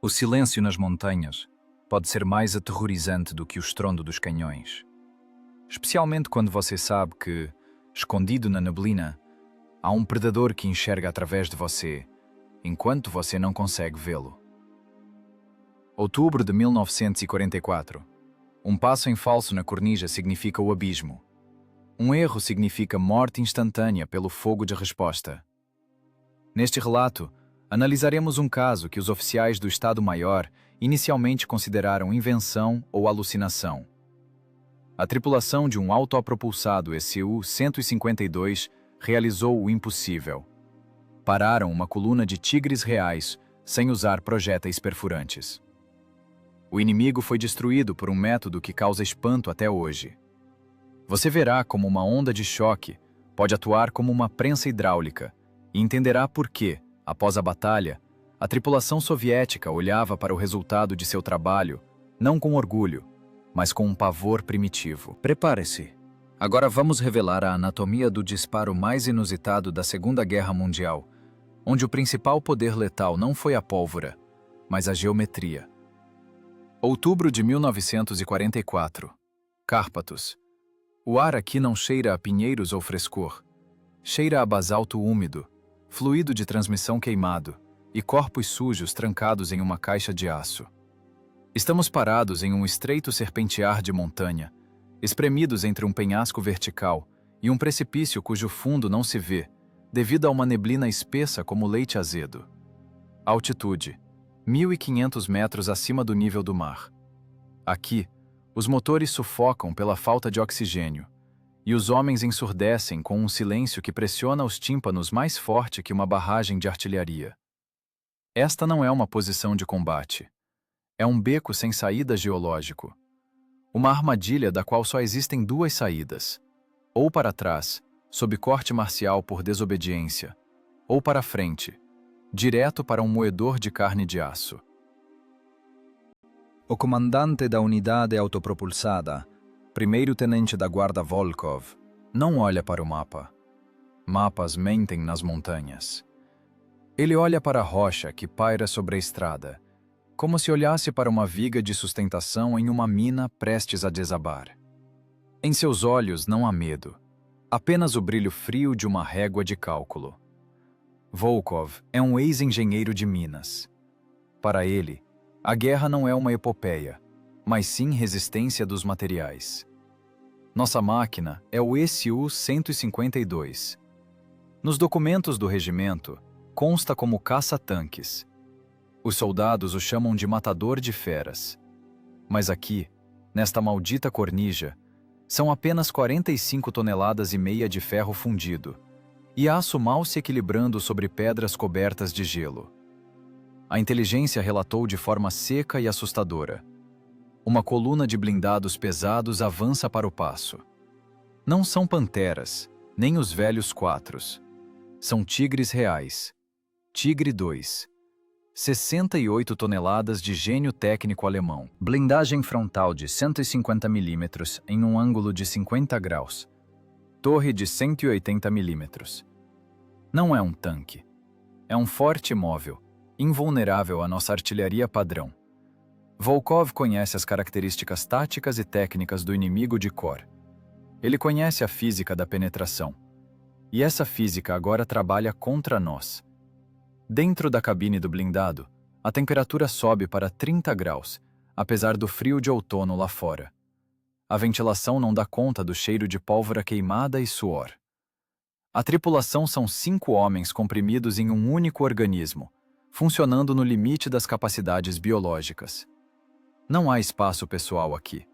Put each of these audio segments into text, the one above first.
O silêncio nas montanhas pode ser mais aterrorizante do que o estrondo dos canhões. Especialmente quando você sabe que, escondido na neblina, há um predador que enxerga através de você, enquanto você não consegue vê-lo. Outubro de 1944. Um passo em falso na cornija significa o abismo. Um erro significa morte instantânea pelo fogo de resposta. Neste relato, analisaremos um caso que os oficiais do Estado-Maior inicialmente consideraram invenção ou alucinação. A tripulação de um autopropulsado SU-152 realizou o impossível. Pararam uma coluna de tigres reais sem usar projéteis perfurantes. O inimigo foi destruído por um método que causa espanto até hoje. Você verá como uma onda de choque pode atuar como uma prensa hidráulica e entenderá por que, após a batalha, a tripulação soviética olhava para o resultado de seu trabalho não com orgulho, mas com um pavor primitivo. Prepare-se. Agora vamos revelar a anatomia do disparo mais inusitado da Segunda Guerra Mundial, onde o principal poder letal não foi a pólvora, mas a geometria. Outubro de 1944. Cárpatos. O ar aqui não cheira a pinheiros ou frescor. Cheira a basalto úmido, fluido de transmissão queimado e corpos sujos trancados em uma caixa de aço. Estamos parados em um estreito serpentear de montanha, espremidos entre um penhasco vertical e um precipício cujo fundo não se vê, devido a uma neblina espessa como leite azedo. Altitude: 1.500 metros acima do nível do mar. Aqui, os motores sufocam pela falta de oxigênio, e os homens ensurdecem com um silêncio que pressiona os tímpanos mais forte que uma barragem de artilharia. Esta não é uma posição de combate. É um beco sem saída geológico. Uma armadilha da qual só existem duas saídas: ou para trás, sob corte marcial por desobediência, ou para frente, direto para um moedor de carne de aço. O comandante da unidade autopropulsada, primeiro-tenente da guarda Volkov, não olha para o mapa. Mapas mentem nas montanhas. Ele olha para a rocha que paira sobre a estrada, como se olhasse para uma viga de sustentação em uma mina prestes a desabar. Em seus olhos não há medo, apenas o brilho frio de uma régua de cálculo. Volkov é um ex-engenheiro de minas. Para ele, a guerra não é uma epopeia, mas sim resistência dos materiais. Nossa máquina é o SU-152. Nos documentos do regimento, consta como caça-tanques. Os soldados o chamam de matador de feras. Mas aqui, nesta maldita cornija, são apenas 45 toneladas e meia de ferro fundido, e aço mal se equilibrando sobre pedras cobertas de gelo. A inteligência relatou de forma seca e assustadora. Uma coluna de blindados pesados avança para o passo. Não são panteras, nem os velhos quatros. São tigres reais. Tigre 2. 68 toneladas de gênio técnico alemão. Blindagem frontal de 150 mm em um ângulo de 50 graus. Torre de 180 mm. Não é um tanque. É um forte móvel, invulnerável à nossa artilharia padrão. Volkov conhece as características táticas e técnicas do inimigo de cor. Ele conhece a física da penetração. E essa física agora trabalha contra nós. Dentro da cabine do blindado, a temperatura sobe para 30 graus, apesar do frio de outono lá fora. A ventilação não dá conta do cheiro de pólvora queimada e suor. A tripulação são 5 homens comprimidos em um único organismo, funcionando no limite das capacidades biológicas. Não há espaço pessoal aqui.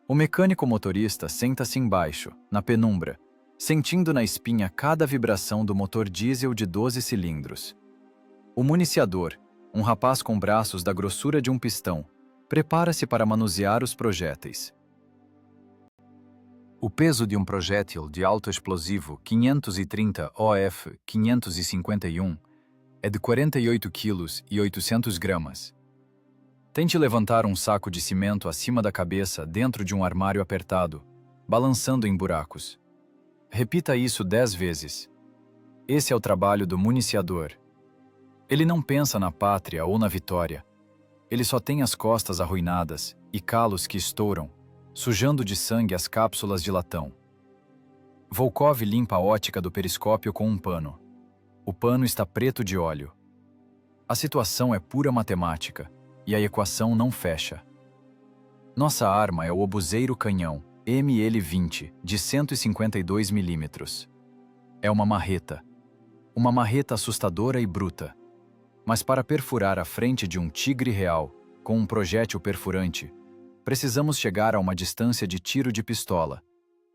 O mecânico motorista senta-se embaixo, na penumbra, sentindo na espinha cada vibração do motor diesel de 12 cilindros. O municiador, um rapaz com braços da grossura de um pistão, prepara-se para manusear os projéteis. O peso de um projétil de alto explosivo 530 OF 551 é de 48 kg e 800 gramas. Tente levantar um saco de cimento acima da cabeça dentro de um armário apertado, balançando em buracos. Repita isso 10 vezes. Esse é o trabalho do municiador. Ele não pensa na pátria ou na vitória. Ele só tem as costas arruinadas e calos que estouram, sujando de sangue as cápsulas de latão. Volkov limpa a ótica do periscópio com um pano. O pano está preto de óleo. A situação é pura matemática e a equação não fecha. Nossa arma é o obuseiro canhão ML-20 de 152 milímetros. É uma marreta assustadora e bruta. Mas para perfurar a frente de um tigre real com um projétil perfurante, precisamos chegar a uma distância de tiro de pistola,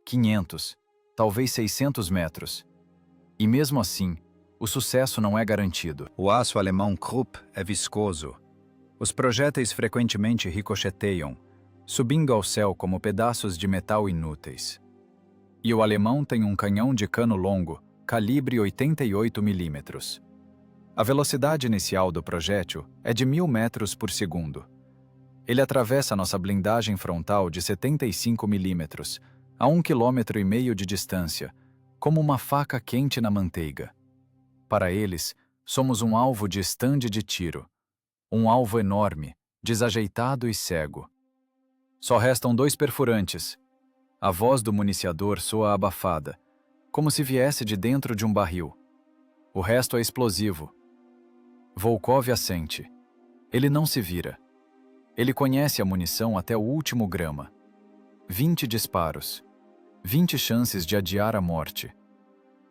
500, talvez 600 metros. E mesmo assim, o sucesso não é garantido. O aço alemão Krupp é viscoso. Os projéteis frequentemente ricocheteiam, subindo ao céu como pedaços de metal inúteis. E o alemão tem um canhão de cano longo, calibre 88 milímetros. A velocidade inicial do projétil é de 1000 metros por segundo. Ele atravessa nossa blindagem frontal de 75 milímetros, a 1,5 km de distância, como uma faca quente na manteiga. Para eles, somos um alvo de estande de tiro. Um alvo enorme, desajeitado e cego. Só restam 2 perfurantes. A voz do municiador soa abafada, como se viesse de dentro de um barril. O resto é explosivo. Volkov assente. Ele não se vira. Ele conhece a munição até o último grama. 20 disparos. 20 chances de adiar a morte.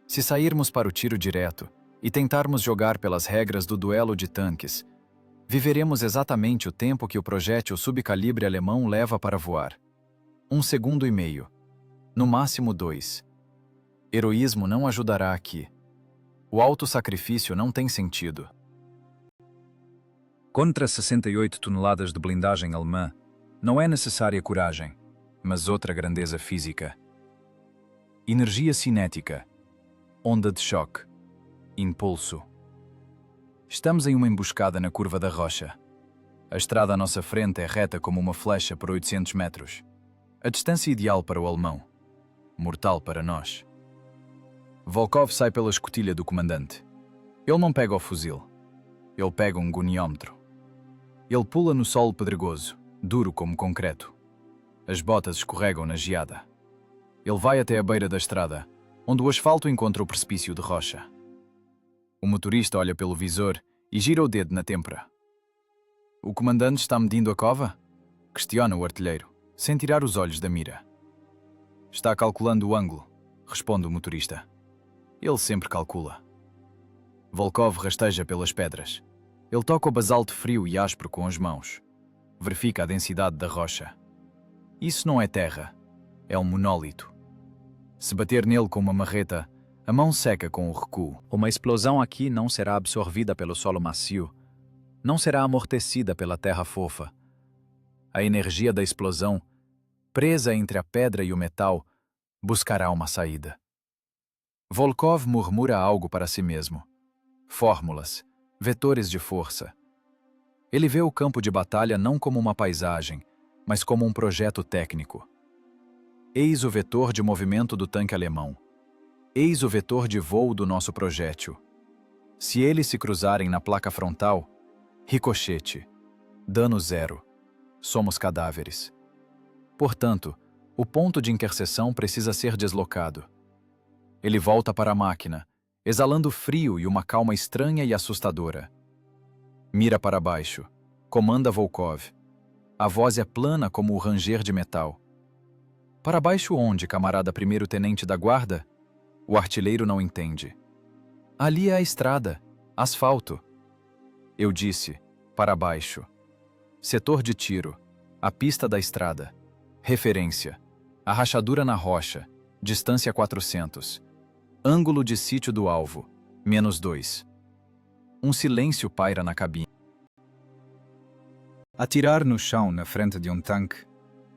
Se sairmos para o tiro direto e tentarmos jogar pelas regras do duelo de tanques, viveremos exatamente o tempo que o projétil subcalibre alemão leva para voar. 1,5 segundos. No máximo 2. Heroísmo não ajudará aqui. O autossacrifício não tem sentido. Contra 68 toneladas de blindagem alemã, não é necessária coragem, mas outra grandeza física. Energia cinética, onda de choque, impulso. Estamos em uma emboscada na curva da rocha. A estrada à nossa frente é reta como uma flecha por 800 metros. A distância ideal para o alemão, mortal para nós. Volkov sai pela escotilha do comandante. Ele não pega o fuzil. Ele pega um goniômetro. Ele pula no solo pedregoso, duro como concreto. As botas escorregam na geada. Ele vai até a beira da estrada, onde o asfalto encontra o precipício de rocha. O motorista olha pelo visor e gira o dedo na têmpora. O comandante está medindo a cova? Questiona o artilheiro, sem tirar os olhos da mira. Está calculando o ângulo, responde o motorista. Ele sempre calcula. Volkov rasteja pelas pedras. Ele toca o basalto frio e áspero com as mãos. Verifica a densidade da rocha. Isso não é terra, é um monólito. Se bater nele com uma marreta, a mão seca com o recuo. Uma explosão aqui não será absorvida pelo solo macio, não será amortecida pela terra fofa. A energia da explosão, presa entre a pedra e o metal, buscará uma saída. Volkov murmura algo para si mesmo. Fórmulas, vetores de força. Ele vê o campo de batalha não como uma paisagem, mas como um projeto técnico. Eis o vetor de movimento do tanque alemão. Eis o vetor de voo do nosso projétil. Se eles se cruzarem na placa frontal, ricochete, dano 0. Somos cadáveres. Portanto, o ponto de interseção precisa ser deslocado. Ele volta para a máquina, exalando frio e uma calma estranha e assustadora. Mira para baixo. Comanda Volkov. A voz é plana como o ranger de metal. Para baixo onde, camarada primeiro-tenente da guarda? O artilheiro não entende. Ali é a estrada, asfalto. Eu disse, para baixo. Setor de tiro, a pista da estrada. Referência, a rachadura na rocha, distância 400. Ângulo de sítio do alvo, -2. Um silêncio paira na cabine. Atirar no chão na frente de um tanque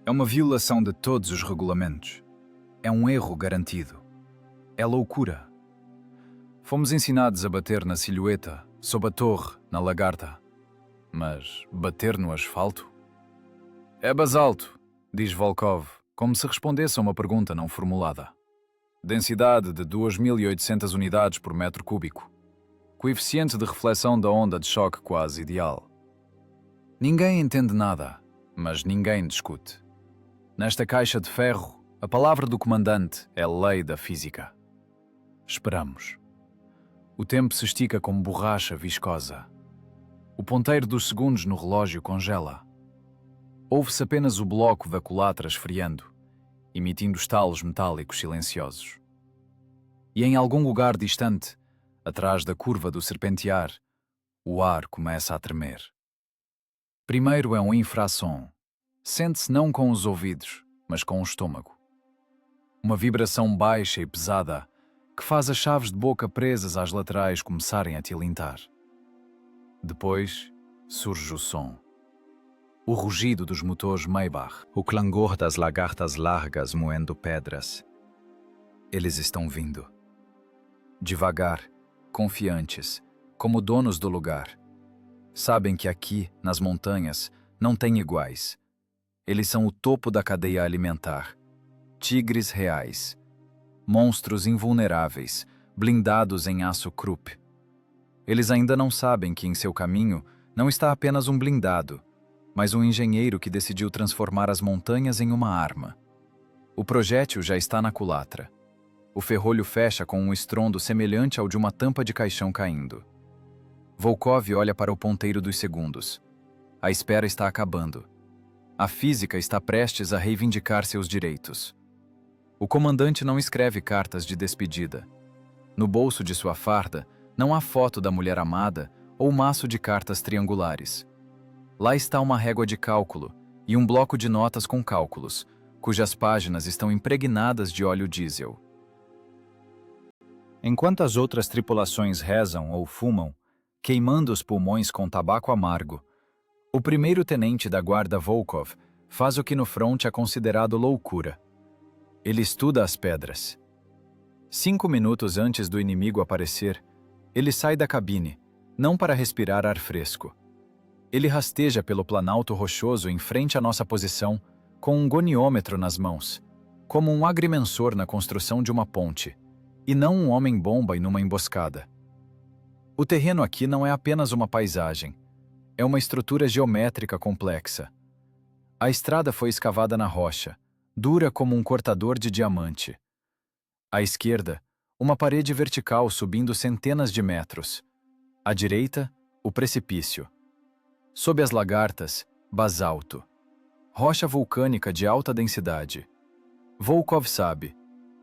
é uma violação de todos os regulamentos. É um erro garantido. É loucura. Fomos ensinados a bater na silhueta, sob a torre, na lagarta. Mas bater no asfalto? É basalto, diz Volkov, como se respondesse a uma pergunta não formulada. Densidade de 2.800 unidades por metro cúbico. Coeficiente de reflexão da onda de choque quase ideal. Ninguém entende nada, mas ninguém discute. Nesta caixa de ferro, a palavra do comandante é lei da física. Esperamos. O tempo se estica como borracha viscosa. O ponteiro dos segundos no relógio congela. Ouve-se apenas o bloco da culatra esfriando, emitindo estalos metálicos silenciosos. E em algum lugar distante, atrás da curva do serpentear, o ar começa a tremer. Primeiro é um infrassom. Sente-se não com os ouvidos, mas com o estômago. Uma vibração baixa e pesada que faz as chaves de boca presas às laterais começarem a tilintar. Depois surge o som. O rugido dos motores Maybach. O clangor das lagartas largas moendo pedras. Eles estão vindo. Devagar, confiantes, como donos do lugar. Sabem que aqui, nas montanhas, não tem iguais. Eles são o topo da cadeia alimentar. Tigres reais. Monstros invulneráveis, blindados em aço Krupp. Eles ainda não sabem que em seu caminho não está apenas um blindado, mas um engenheiro que decidiu transformar as montanhas em uma arma. O projétil já está na culatra. O ferrolho fecha com um estrondo semelhante ao de uma tampa de caixão caindo. Volkov olha para o ponteiro dos segundos. A espera está acabando. A física está prestes a reivindicar seus direitos. O comandante não escreve cartas de despedida. No bolso de sua farda, não há foto da mulher amada ou maço de cartas triangulares. Lá está uma régua de cálculo e um bloco de notas com cálculos, cujas páginas estão impregnadas de óleo diesel. Enquanto as outras tripulações rezam ou fumam, queimando os pulmões com tabaco amargo, o primeiro-tenente da guarda Volkov faz o que no fronte é considerado loucura. Ele estuda as pedras. 5 minutos antes do inimigo aparecer, ele sai da cabine, não para respirar ar fresco. Ele rasteja pelo planalto rochoso em frente à nossa posição, com um goniômetro nas mãos, como um agrimensor na construção de uma ponte, e não um homem-bomba em uma emboscada. O terreno aqui não é apenas uma paisagem, é uma estrutura geométrica complexa. A estrada foi escavada na rocha, dura como um cortador de diamante. À esquerda, uma parede vertical subindo centenas de metros. À direita, o precipício. Sob as lagartas, basalto. Rocha vulcânica de alta densidade. Volkov sabe,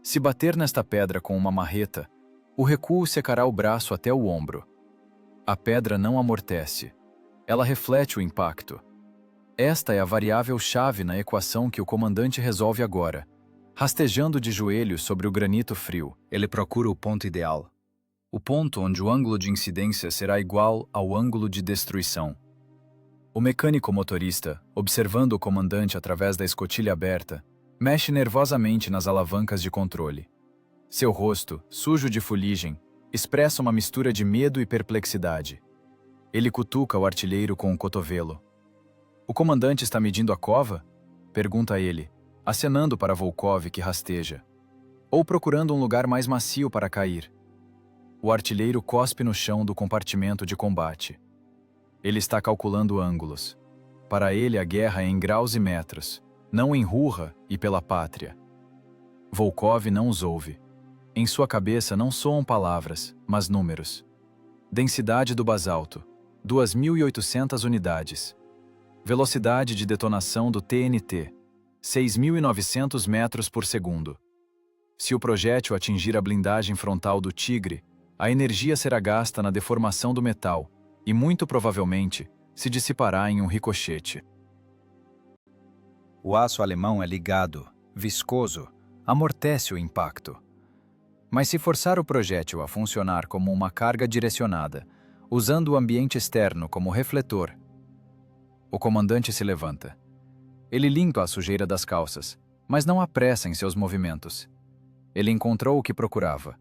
se bater nesta pedra com uma marreta, o recuo secará o braço até o ombro. A pedra não amortece. Ela reflete o impacto. Esta é a variável-chave na equação que o comandante resolve agora. Rastejando de joelhos sobre o granito frio, ele procura o ponto ideal. O ponto onde o ângulo de incidência será igual ao ângulo de destruição. O mecânico motorista, observando o comandante através da escotilha aberta, mexe nervosamente nas alavancas de controle. Seu rosto, sujo de fuligem, expressa uma mistura de medo e perplexidade. Ele cutuca o artilheiro com o cotovelo. "O comandante está medindo a cova?" pergunta ele, acenando para Volkov que rasteja. "Ou procurando um lugar mais macio para cair?" O artilheiro cospe no chão do compartimento de combate. Ele está calculando ângulos. Para ele a guerra é em graus e metros, não em Rurra e pela pátria. Volkov não os ouve. Em sua cabeça não soam palavras, mas números. Densidade do basalto, 2.800 unidades. Velocidade de detonação do TNT, 6.900 metros por segundo. Se o projétil atingir a blindagem frontal do Tigre, a energia será gasta na deformação do metal e, muito provavelmente, se dissipará em um ricochete. O aço alemão é ligado, viscoso, amortece o impacto. Mas se forçar o projétil a funcionar como uma carga direcionada, usando o ambiente externo como refletor, o comandante se levanta. Ele limpa a sujeira das calças, mas não apressa em seus movimentos. Ele encontrou o que procurava.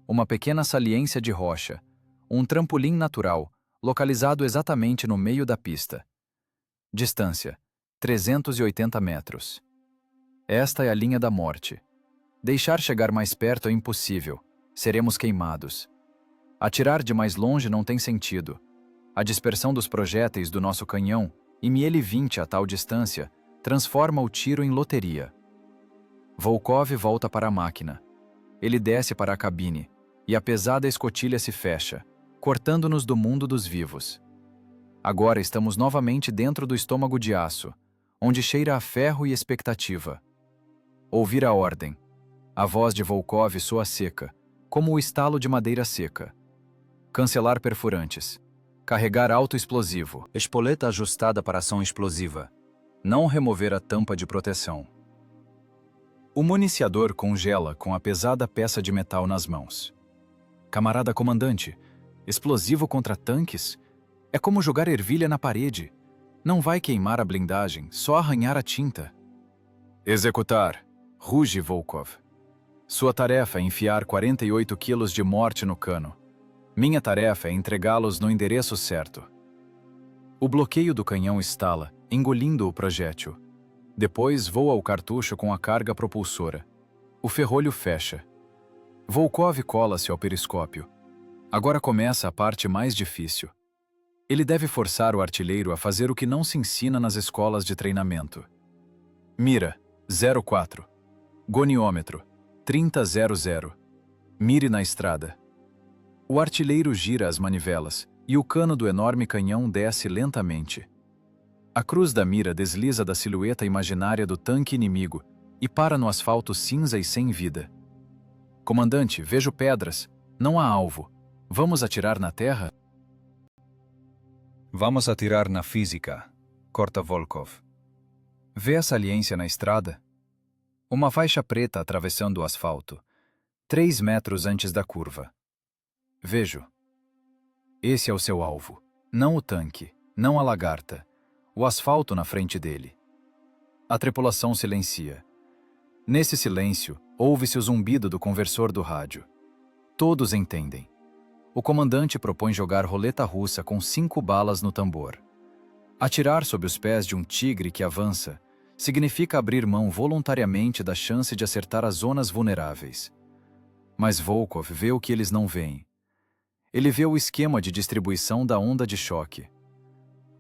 Uma pequena saliência de rocha, um trampolim natural, localizado exatamente no meio da pista. Distância, 380 metros. Esta é a linha da morte. Deixar chegar mais perto é impossível. Seremos queimados. Atirar de mais longe não tem sentido. A dispersão dos projéteis do nosso canhão e Miele-20 a tal distância transforma o tiro em loteria. Volkov volta para a máquina. Ele desce para a cabine, e a pesada escotilha se fecha, cortando-nos do mundo dos vivos. Agora estamos novamente dentro do estômago de aço, onde cheira a ferro e expectativa. Ouvir a ordem. A voz de Volkov soa seca, como o estalo de madeira seca. Cancelar perfurantes. Carregar autoexplosivo. Espoleta ajustada para ação explosiva. Não remover a tampa de proteção. O municiador congela com a pesada peça de metal nas mãos. Camarada comandante, explosivo contra tanques? É como jogar ervilha na parede. Não vai queimar a blindagem, só arranhar a tinta. Executar. Ruge Volkov. Sua tarefa é enfiar 48 quilos de morte no cano. Minha tarefa é entregá-los no endereço certo. O bloqueio do canhão estala, engolindo o projétil. Depois voa o cartucho com a carga propulsora. O ferrolho fecha. Volkov cola-se ao periscópio. Agora começa a parte mais difícil. Ele deve forçar o artilheiro a fazer o que não se ensina nas escolas de treinamento. Mira, 04. Goniômetro, 3000. Mire na estrada. O artilheiro gira as manivelas e o cano do enorme canhão desce lentamente. A cruz da mira desliza da silhueta imaginária do tanque inimigo e para no asfalto cinza e sem vida. Comandante, vejo pedras. Não há alvo. Vamos atirar na terra? Vamos atirar na física, corta Volkov. Vê a saliência na estrada? Uma faixa preta atravessando o asfalto, 3 metros antes da curva. Vejo. Esse é o seu alvo. Não o tanque, não a lagarta. O asfalto na frente dele. A tripulação silencia. Nesse silêncio, ouve-se o zumbido do conversor do rádio. Todos entendem. O comandante propõe jogar roleta russa com 5 balas no tambor. Atirar sob os pés de um tigre que avança significa abrir mão voluntariamente da chance de acertar as zonas vulneráveis. Mas Volkov vê o que eles não veem. Ele vê o esquema de distribuição da onda de choque.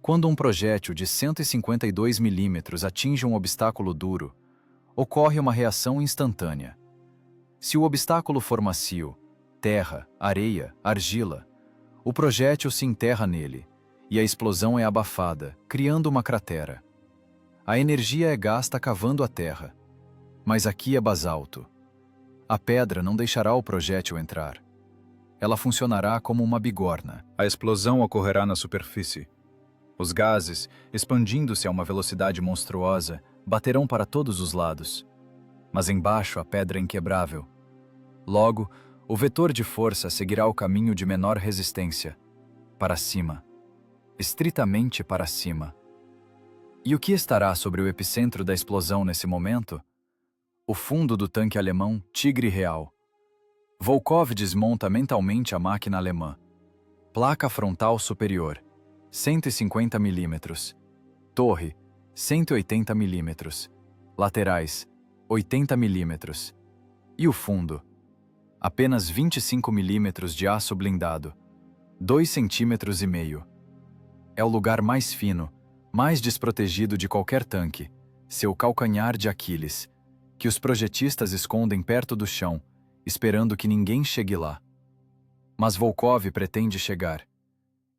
Quando um projétil de 152 milímetros atinge um obstáculo duro, ocorre uma reação instantânea. Se o obstáculo for macio, terra, areia, argila, o projétil se enterra nele, e a explosão é abafada, criando uma cratera. A energia é gasta cavando a terra. Mas aqui é basalto. A pedra não deixará o projétil entrar. Ela funcionará como uma bigorna. A explosão ocorrerá na superfície. Os gases, expandindo-se a uma velocidade monstruosa, baterão para todos os lados. Mas embaixo a pedra é inquebrável. Logo, o vetor de força seguirá o caminho de menor resistência. Para cima. Estritamente para cima. E o que estará sobre o epicentro da explosão nesse momento? O fundo do tanque alemão Tigre Real. Volkov desmonta mentalmente a máquina alemã. Placa frontal superior, 150 milímetros. Torre, 180 milímetros. Laterais, 80 milímetros. E o fundo? Apenas 25 milímetros de aço blindado, 2,5 centímetros. É o lugar mais fino, mais desprotegido de qualquer tanque, seu calcanhar de Aquiles, que os projetistas escondem perto do chão, esperando que ninguém chegue lá. Mas Volkov pretende chegar.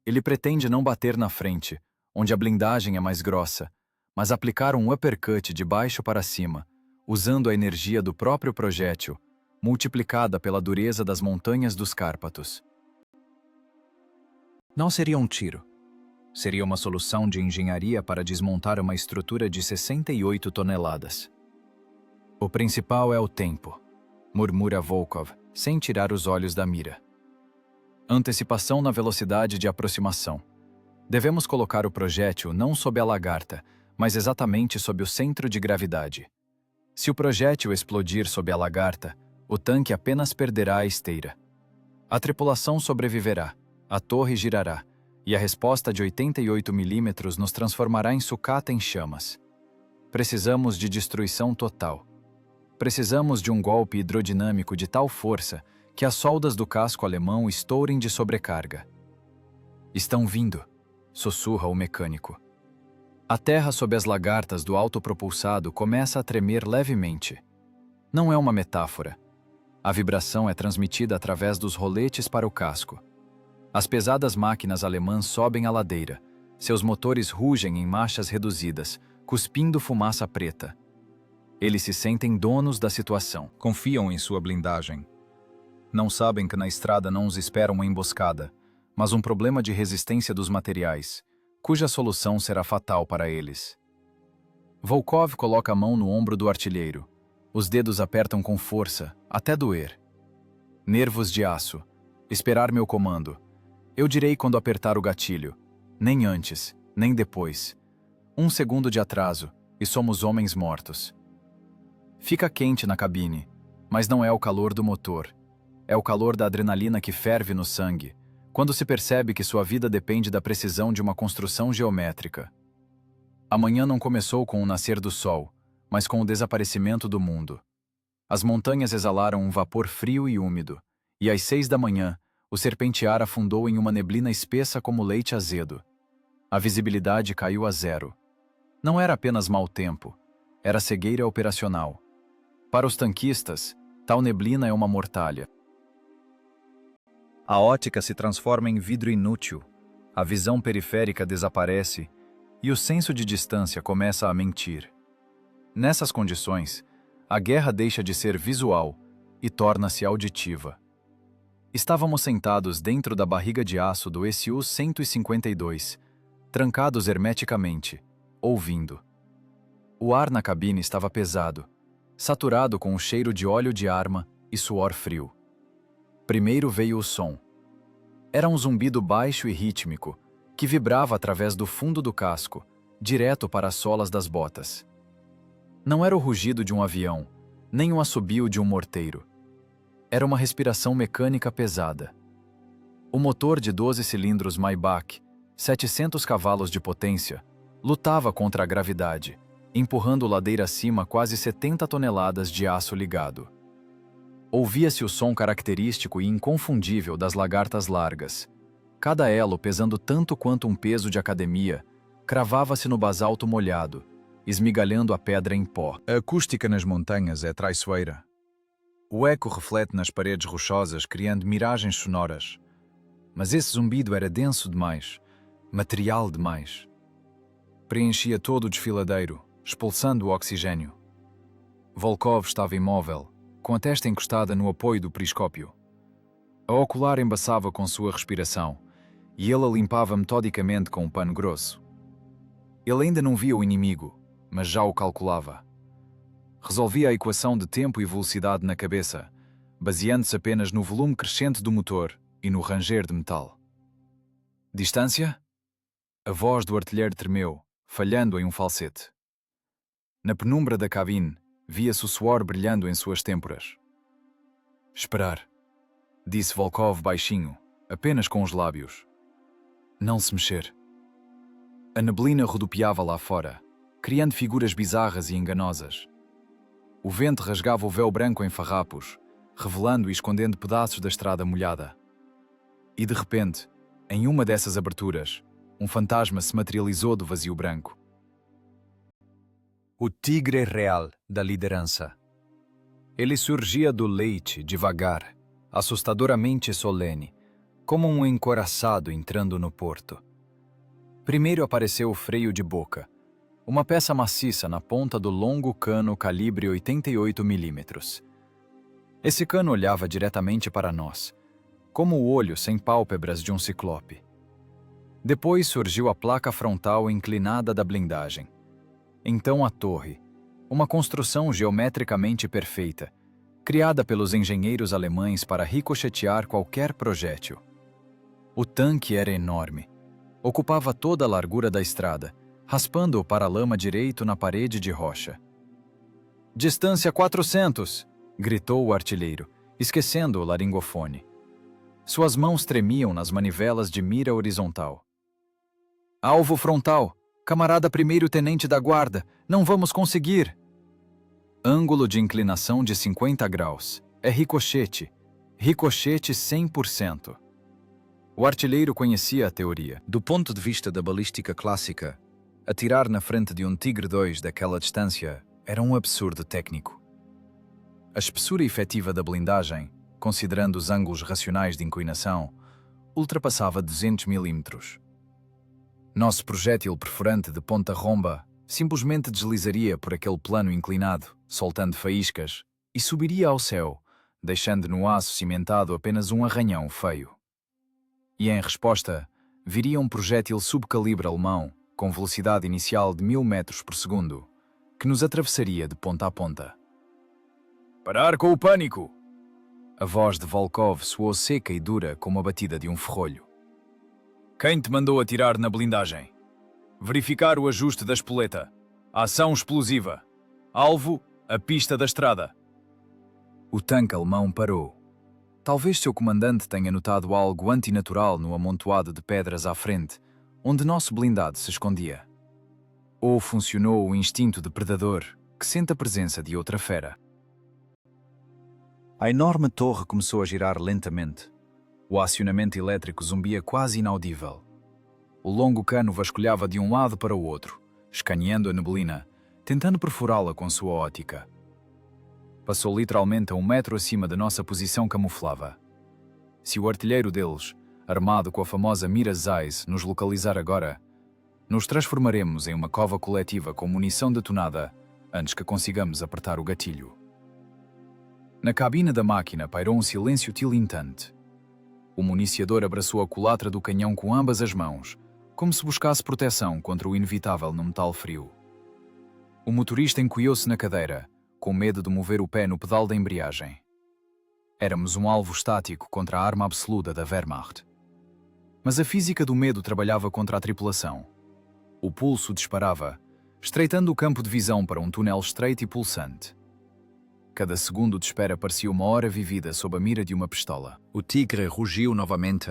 Ele pretende não bater na frente, onde a blindagem é mais grossa, mas aplicar um uppercut de baixo para cima, usando a energia do próprio projétil, multiplicada pela dureza das montanhas dos Cárpatos. Não seria um tiro. Seria uma solução de engenharia para desmontar uma estrutura de 68 toneladas. O principal é o tempo, murmura Volkov, sem tirar os olhos da mira. Antecipação na velocidade de aproximação. Devemos colocar o projétil não sob a lagarta, mas exatamente sob o centro de gravidade. Se o projétil explodir sob a lagarta, o tanque apenas perderá a esteira. A tripulação sobreviverá, a torre girará, e a resposta de 88 milímetros nos transformará em sucata em chamas. Precisamos de destruição total. Precisamos de um golpe hidrodinâmico de tal força que as soldas do casco alemão estourem de sobrecarga. Estão vindo, sussurra o mecânico. A terra sob as lagartas do autopropulsado começa a tremer levemente. Não é uma metáfora. A vibração é transmitida através dos roletes para o casco. As pesadas máquinas alemãs sobem a ladeira. Seus motores rugem em marchas reduzidas, cuspindo fumaça preta. Eles se sentem donos da situação. Confiam em sua blindagem. Não sabem que na estrada não os espera uma emboscada, mas um problema de resistência dos materiais, cuja solução será fatal para eles. Volkov coloca a mão no ombro do artilheiro. Os dedos apertam com força, até doer. Nervos de aço. Esperar meu comando. Eu direi quando apertar o gatilho. Nem antes, nem depois. 1 segundo de atraso, e somos homens mortos. Fica quente na cabine, mas não é o calor do motor. É o calor da adrenalina que ferve no sangue, quando se percebe que sua vida depende da precisão de uma construção geométrica. Amanhã não começou com o nascer do sol, mas com o desaparecimento do mundo. As montanhas exalaram um vapor frio e úmido, e às 6 da manhã, o serpentear afundou em uma neblina espessa como leite azedo. A visibilidade caiu a zero. Não era apenas mau tempo, era cegueira operacional. Para os tanquistas, tal neblina é uma mortalha. A ótica se transforma em vidro inútil, a visão periférica desaparece e o senso de distância começa a mentir. Nessas condições, a guerra deixa de ser visual e torna-se auditiva. Estávamos sentados dentro da barriga de aço do Su-152, trancados hermeticamente, ouvindo. O ar na cabine estava pesado, saturado com o cheiro de óleo de arma e suor frio. Primeiro veio o som. Era um zumbido baixo e rítmico, que vibrava através do fundo do casco, direto para as solas das botas. Não era o rugido de um avião, nem o assobio de um morteiro. Era uma respiração mecânica pesada. O motor de 12 cilindros Maybach, 700 cavalos de potência, lutava contra a gravidade, empurrando ladeira acima quase 70 toneladas de aço ligado. Ouvia-se o som característico e inconfundível das lagartas largas. Cada elo, pesando tanto quanto um peso de academia, cravava-se no basalto molhado, esmigalhando a pedra em pó. A acústica nas montanhas é traiçoeira. O eco reflete nas paredes rochosas, criando miragens sonoras. Mas esse zumbido era denso demais, material demais. Preenchia todo o desfiladeiro, expulsando o oxigênio. Volkov estava imóvel, com a testa encostada no apoio do periscópio. A ocular embaçava com sua respiração, e ele a limpava metodicamente com um pano grosso. Ele ainda não via o inimigo, mas já o calculava. Resolvia a equação de tempo e velocidade na cabeça, baseando-se apenas no volume crescente do motor e no ranger de metal. Distância? A voz do artilheiro tremeu, falhando em um falsete. Na penumbra da cabine, via-se o suor brilhando em suas têmporas. Esperar, disse Volkov baixinho, apenas com os lábios. Não se mexer. A neblina rodopiava lá fora, criando figuras bizarras e enganosas. O vento rasgava o véu branco em farrapos, revelando e escondendo pedaços da estrada molhada. E de repente, em uma dessas aberturas, um fantasma se materializou do vazio branco. O tigre real da liderança. Ele surgia do leite devagar, assustadoramente solene, como um encoraçado entrando no porto. Primeiro apareceu o freio de boca, uma peça maciça na ponta do longo cano calibre 88 mm. Esse cano olhava diretamente para nós, como o olho sem pálpebras de um ciclope. Depois surgiu a placa frontal inclinada da blindagem. Então a torre, uma construção geometricamente perfeita, criada pelos engenheiros alemães para ricochetear qualquer projétil. O tanque era enorme. Ocupava toda a largura da estrada, raspando o paralama direito na parede de rocha. "Distância 400!" gritou o artilheiro, esquecendo o laringofone. Suas mãos tremiam nas manivelas de mira horizontal. "Alvo frontal! Camarada primeiro-tenente da guarda, não vamos conseguir!" Ângulo de inclinação de 50 graus. É ricochete. Ricochete 100%. O artilheiro conhecia a teoria. Do ponto de vista da balística clássica, Atirar na frente de um Tigre 2 daquela distância era um absurdo técnico. A espessura efetiva da blindagem, considerando os ângulos racionais de inclinação, ultrapassava 200 milímetros. Nosso projétil perfurante de ponta-romba simplesmente deslizaria por aquele plano inclinado, soltando faíscas, e subiria ao céu, deixando no aço cimentado apenas um arranhão feio. E em resposta, viria um projétil subcalibre alemão, com velocidade inicial de 1000 metros por segundo, que nos atravessaria de ponta a ponta. Parar com o pânico! A voz de Volkov soou seca e dura como a batida de um ferrolho. Quem te mandou atirar na blindagem? Verificar o ajuste da espoleta. Ação explosiva. Alvo, a pista da estrada. O tanque alemão parou. Talvez seu comandante tenha notado algo antinatural no amontoado de pedras à frente, onde nosso blindado se escondia. Ou funcionou o instinto de predador, que sente a presença de outra fera. A enorme torre começou a girar lentamente. O acionamento elétrico zumbia quase inaudível. O longo cano vasculhava de um lado para o outro, escaneando a neblina, tentando perfurá-la com sua ótica. Passou literalmente a 1 metro acima da nossa posição camuflava. Se o artilheiro deles, armado com a famosa mira Zeiss, nos localizar agora, nos transformaremos em uma cova coletiva com munição detonada antes que consigamos apertar o gatilho. Na cabine da máquina pairou um silêncio tilintante. O municiador abraçou a culatra do canhão com ambas as mãos, como se buscasse proteção contra o inevitável no metal frio. O motorista encolheu-se na cadeira, com medo de mover o pé no pedal da embreagem. Éramos um alvo estático contra a arma absoluta da Wehrmacht. Mas a física do medo trabalhava contra a tripulação. O pulso disparava, estreitando o campo de visão para um túnel estreito e pulsante. Cada segundo de espera parecia uma hora vivida sob a mira de uma pistola. O tigre rugiu novamente.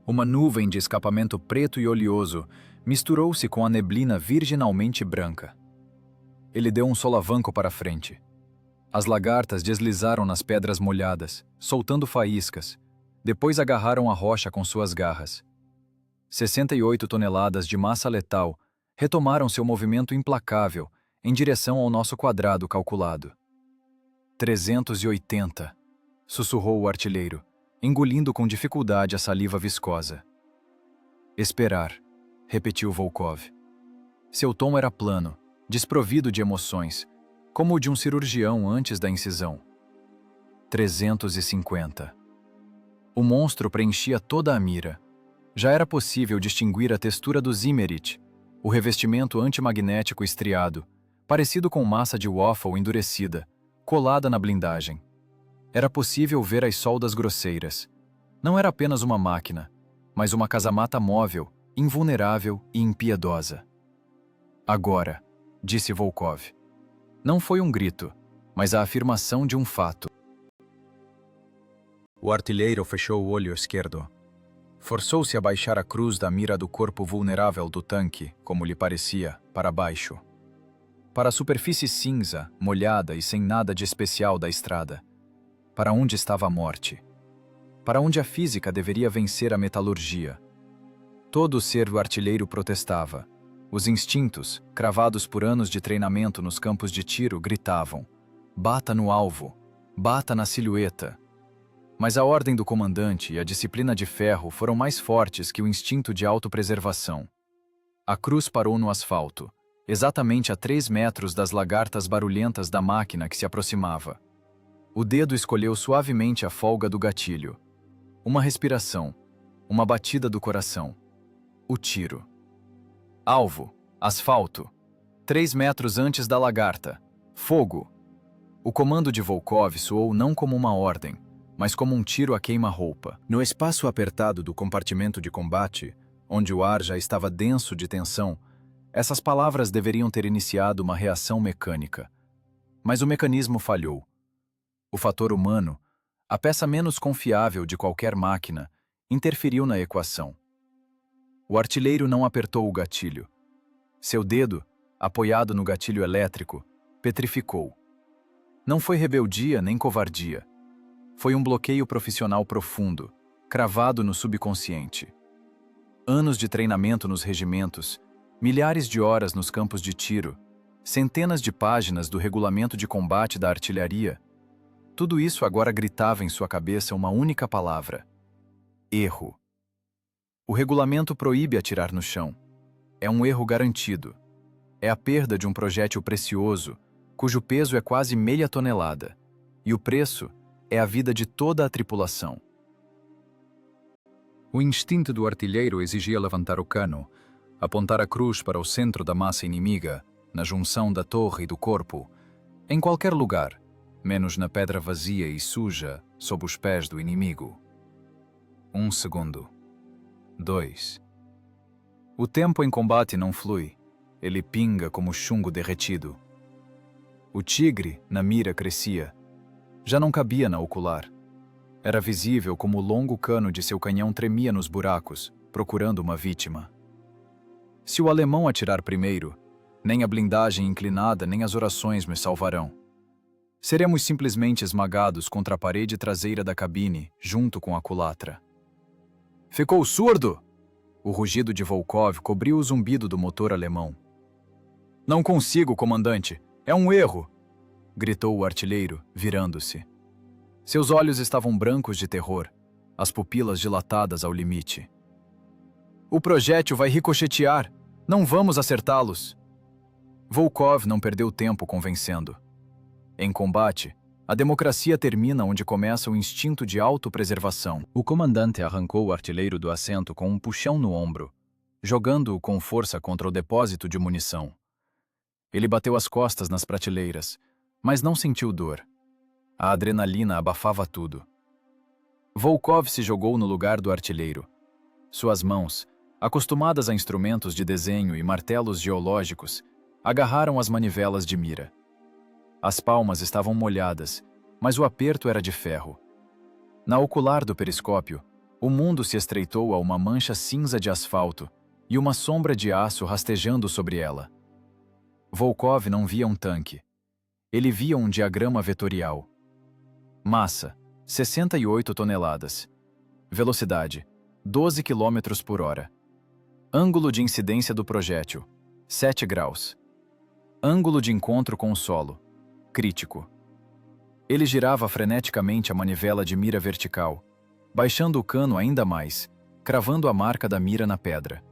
Uma nuvem de escapamento preto e oleoso misturou-se com a neblina virginalmente branca. Ele deu um solavanco para a frente. As lagartas deslizaram nas pedras molhadas, soltando faíscas. Depois agarraram a rocha com suas garras. 68 toneladas de massa letal retomaram seu movimento implacável em direção ao nosso quadrado calculado. 380, sussurrou o artilheiro, engolindo com dificuldade a saliva viscosa. Esperar, repetiu Volkov. Seu tom era plano, desprovido de emoções, como o de um cirurgião antes da incisão. 350. O monstro preenchia toda a mira. Já era possível distinguir a textura do Zimmerit, o revestimento antimagnético estriado, parecido com massa de waffle endurecida, colada na blindagem. Era possível ver as soldas grosseiras. Não era apenas uma máquina, mas uma casamata móvel, invulnerável e impiedosa. Agora, disse Volkov. Não foi um grito, mas a afirmação de um fato. O artilheiro fechou o olho esquerdo. Forçou-se a baixar a cruz da mira do corpo vulnerável do tanque, como lhe parecia, para baixo. Para a superfície cinza, molhada e sem nada de especial da estrada. Para onde estava a morte. Para onde a física deveria vencer a metalurgia. Todo o ser do artilheiro protestava. Os instintos, cravados por anos de treinamento nos campos de tiro, gritavam: bata no alvo, bata na silhueta. Mas a ordem do comandante e a disciplina de ferro foram mais fortes que o instinto de autopreservação. A cruz parou no asfalto, exatamente a 3 metros das lagartas barulhentas da máquina que se aproximava. O dedo escolheu suavemente a folga do gatilho. Uma respiração, uma batida do coração. O tiro. Alvo, asfalto. 3 metros antes da lagarta. Fogo. O comando de Volkov soou não como uma ordem, mas como um tiro a queima-roupa. No espaço apertado do compartimento de combate, onde o ar já estava denso de tensão, essas palavras deveriam ter iniciado uma reação mecânica. Mas o mecanismo falhou. O fator humano, a peça menos confiável de qualquer máquina, interferiu na equação. O artilheiro não apertou o gatilho. Seu dedo, apoiado no gatilho elétrico, petrificou. Não foi rebeldia nem covardia. Foi um bloqueio profissional profundo, cravado no subconsciente. Anos de treinamento nos regimentos, milhares de horas nos campos de tiro, centenas de páginas do regulamento de combate da artilharia. Tudo isso agora gritava em sua cabeça uma única palavra: erro. O regulamento proíbe atirar no chão. É um erro garantido. É a perda de um projétil precioso, cujo peso é quase meia tonelada, e o preço é a vida de toda a tripulação. O instinto do artilheiro exigia levantar o cano, apontar a cruz para o centro da massa inimiga, na junção da torre e do corpo, em qualquer lugar, menos na pedra vazia e suja sob os pés do inimigo. 1 segundo. 2. O tempo em combate não flui, ele pinga como chumbo derretido. O tigre, na mira, crescia. Já não cabia na ocular. Era visível como o longo cano de seu canhão tremia nos buracos, procurando uma vítima. Se o alemão atirar primeiro, nem a blindagem inclinada nem as orações me salvarão. Seremos simplesmente esmagados contra a parede traseira da cabine, junto com a culatra. Ficou surdo? O rugido de Volkov cobriu o zumbido do motor alemão. Não consigo, comandante. É um erro! Gritou o artilheiro, virando-se. Seus olhos estavam brancos de terror, as pupilas dilatadas ao limite. O projétil vai ricochetear. Não vamos acertá-los. Volkov não perdeu tempo convencendo. Em combate, a democracia termina onde começa o instinto de autopreservação. O comandante arrancou o artilheiro do assento com um puxão no ombro, jogando-o com força contra o depósito de munição. Ele bateu as costas nas prateleiras, mas não sentiu dor. A adrenalina abafava tudo. Volkov se jogou no lugar do artilheiro. Suas mãos, acostumadas a instrumentos de desenho e martelos geológicos, agarraram as manivelas de mira. As palmas estavam molhadas, mas o aperto era de ferro. Na ocular do periscópio, o mundo se estreitou a uma mancha cinza de asfalto e uma sombra de aço rastejando sobre ela. Volkov não via um tanque. Ele via um diagrama vetorial. Massa, 68 toneladas. Velocidade, 12 km por hora. Ângulo de incidência do projétil, 7 graus. Ângulo de encontro com o solo, crítico. Ele girava freneticamente a manivela de mira vertical, baixando o cano ainda mais, cravando a marca da mira na pedra.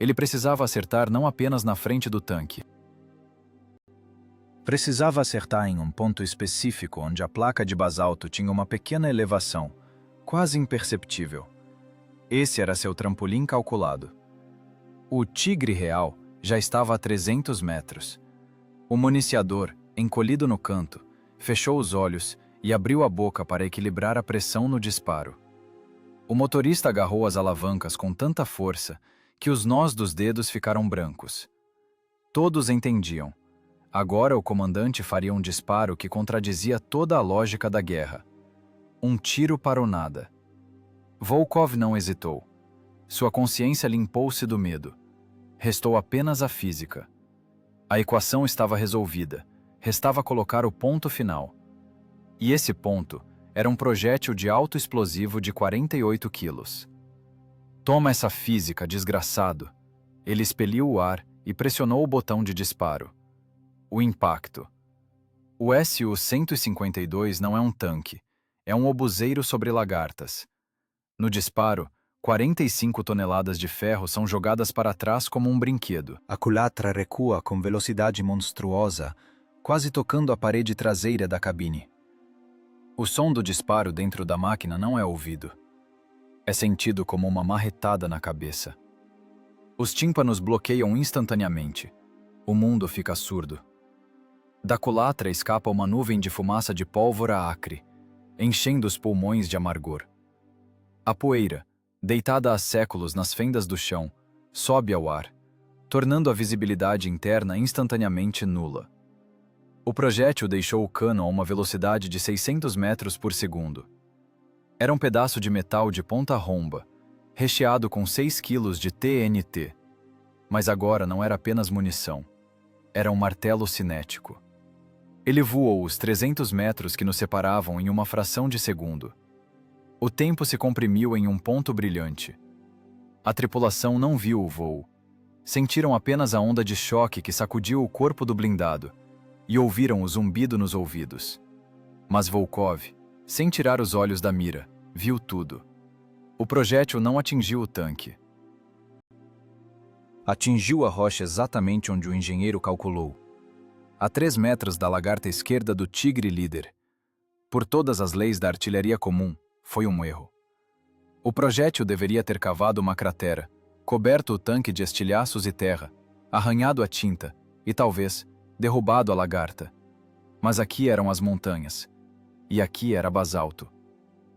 Ele precisava acertar não apenas na frente do tanque. Precisava acertar em um ponto específico onde a placa de basalto tinha uma pequena elevação, quase imperceptível. Esse era seu trampolim calculado. O Tigre Real já estava a 300 metros. O municiador, encolhido no canto, fechou os olhos e abriu a boca para equilibrar a pressão no disparo. O motorista agarrou as alavancas com tanta força que os nós dos dedos ficaram brancos. Todos entendiam. Agora o comandante faria um disparo que contradizia toda a lógica da guerra. Um tiro para o nada. Volkov não hesitou. Sua consciência limpou-se do medo. Restou apenas a física. A equação estava resolvida. Restava colocar o ponto final. E esse ponto era um projétil de alto explosivo de 48 quilos. Toma essa física, desgraçado. Ele expeliu o ar e pressionou o botão de disparo. O impacto. O Su-152 não é um tanque, é um obuseiro sobre lagartas. No disparo, 45 toneladas de ferro são jogadas para trás como um brinquedo. A culatra recua com velocidade monstruosa, quase tocando a parede traseira da cabine. O som do disparo dentro da máquina não é ouvido. É sentido como uma marretada na cabeça. Os tímpanos bloqueiam instantaneamente. O mundo fica surdo. Da culatra escapa uma nuvem de fumaça de pólvora acre, enchendo os pulmões de amargor. A poeira, deitada há séculos nas fendas do chão, sobe ao ar, tornando a visibilidade interna instantaneamente nula. O projétil deixou o cano a uma velocidade de 600 metros por segundo. Era um pedaço de metal de ponta romba, recheado com 6 quilos de TNT. Mas agora não era apenas munição. Era um martelo cinético. Ele voou os 300 metros que nos separavam em uma fração de segundo. O tempo se comprimiu em um ponto brilhante. A tripulação não viu o voo. Sentiram apenas a onda de choque que sacudiu o corpo do blindado e ouviram o zumbido nos ouvidos. Mas Volkov, sem tirar os olhos da mira, viu tudo. O projétil não atingiu o tanque. Atingiu a rocha exatamente onde o engenheiro calculou, a 3 metros da lagarta esquerda do Tigre líder. Por todas as leis da artilharia comum, foi um erro. O projétil deveria ter cavado uma cratera, coberto o tanque de estilhaços e terra, arranhado a tinta e, talvez, derrubado a lagarta. Mas aqui eram as montanhas. E aqui era basalto.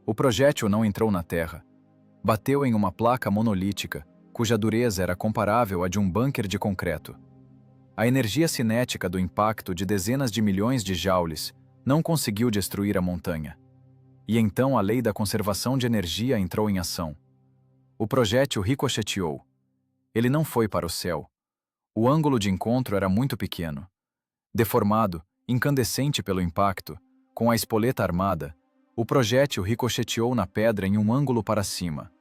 O projétil não entrou na terra. Bateu em uma placa monolítica, cuja dureza era comparável à de um bunker de concreto. A energia cinética do impacto de dezenas de milhões de joules não conseguiu destruir a montanha. E então a lei da conservação de energia entrou em ação. O projétil ricocheteou. Ele não foi para o céu. O ângulo de encontro era muito pequeno. Deformado, incandescente pelo impacto, com a espoleta armada, o projétil ricocheteou na pedra em um ângulo para cima.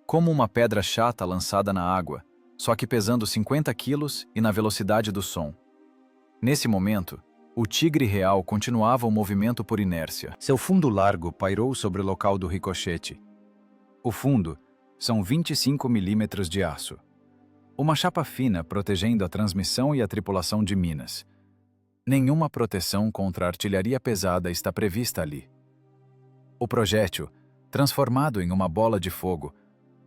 Como uma pedra chata lançada na água, só que pesando 50 quilos e na velocidade do som. Nesse momento, o Tigre real continuava o movimento por inércia. Seu fundo largo pairou sobre o local do ricochete. O fundo são 25 milímetros de aço. Uma chapa fina protegendo a transmissão e a tripulação de minas. Nenhuma proteção contra a artilharia pesada está prevista ali. O projétil, transformado em uma bola de fogo,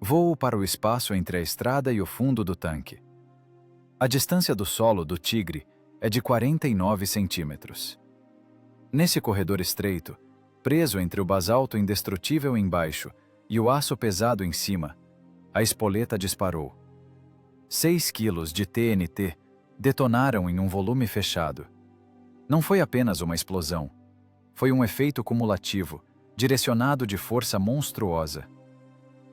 voa para o espaço entre a estrada e o fundo do tanque. A distância do solo do Tigre é de 49 centímetros. Nesse corredor estreito, preso entre o basalto indestrutível embaixo e o aço pesado em cima, a espoleta disparou. 6 quilos de TNT detonaram em um volume fechado. Não foi apenas uma explosão. Foi um efeito cumulativo, direcionado de força monstruosa.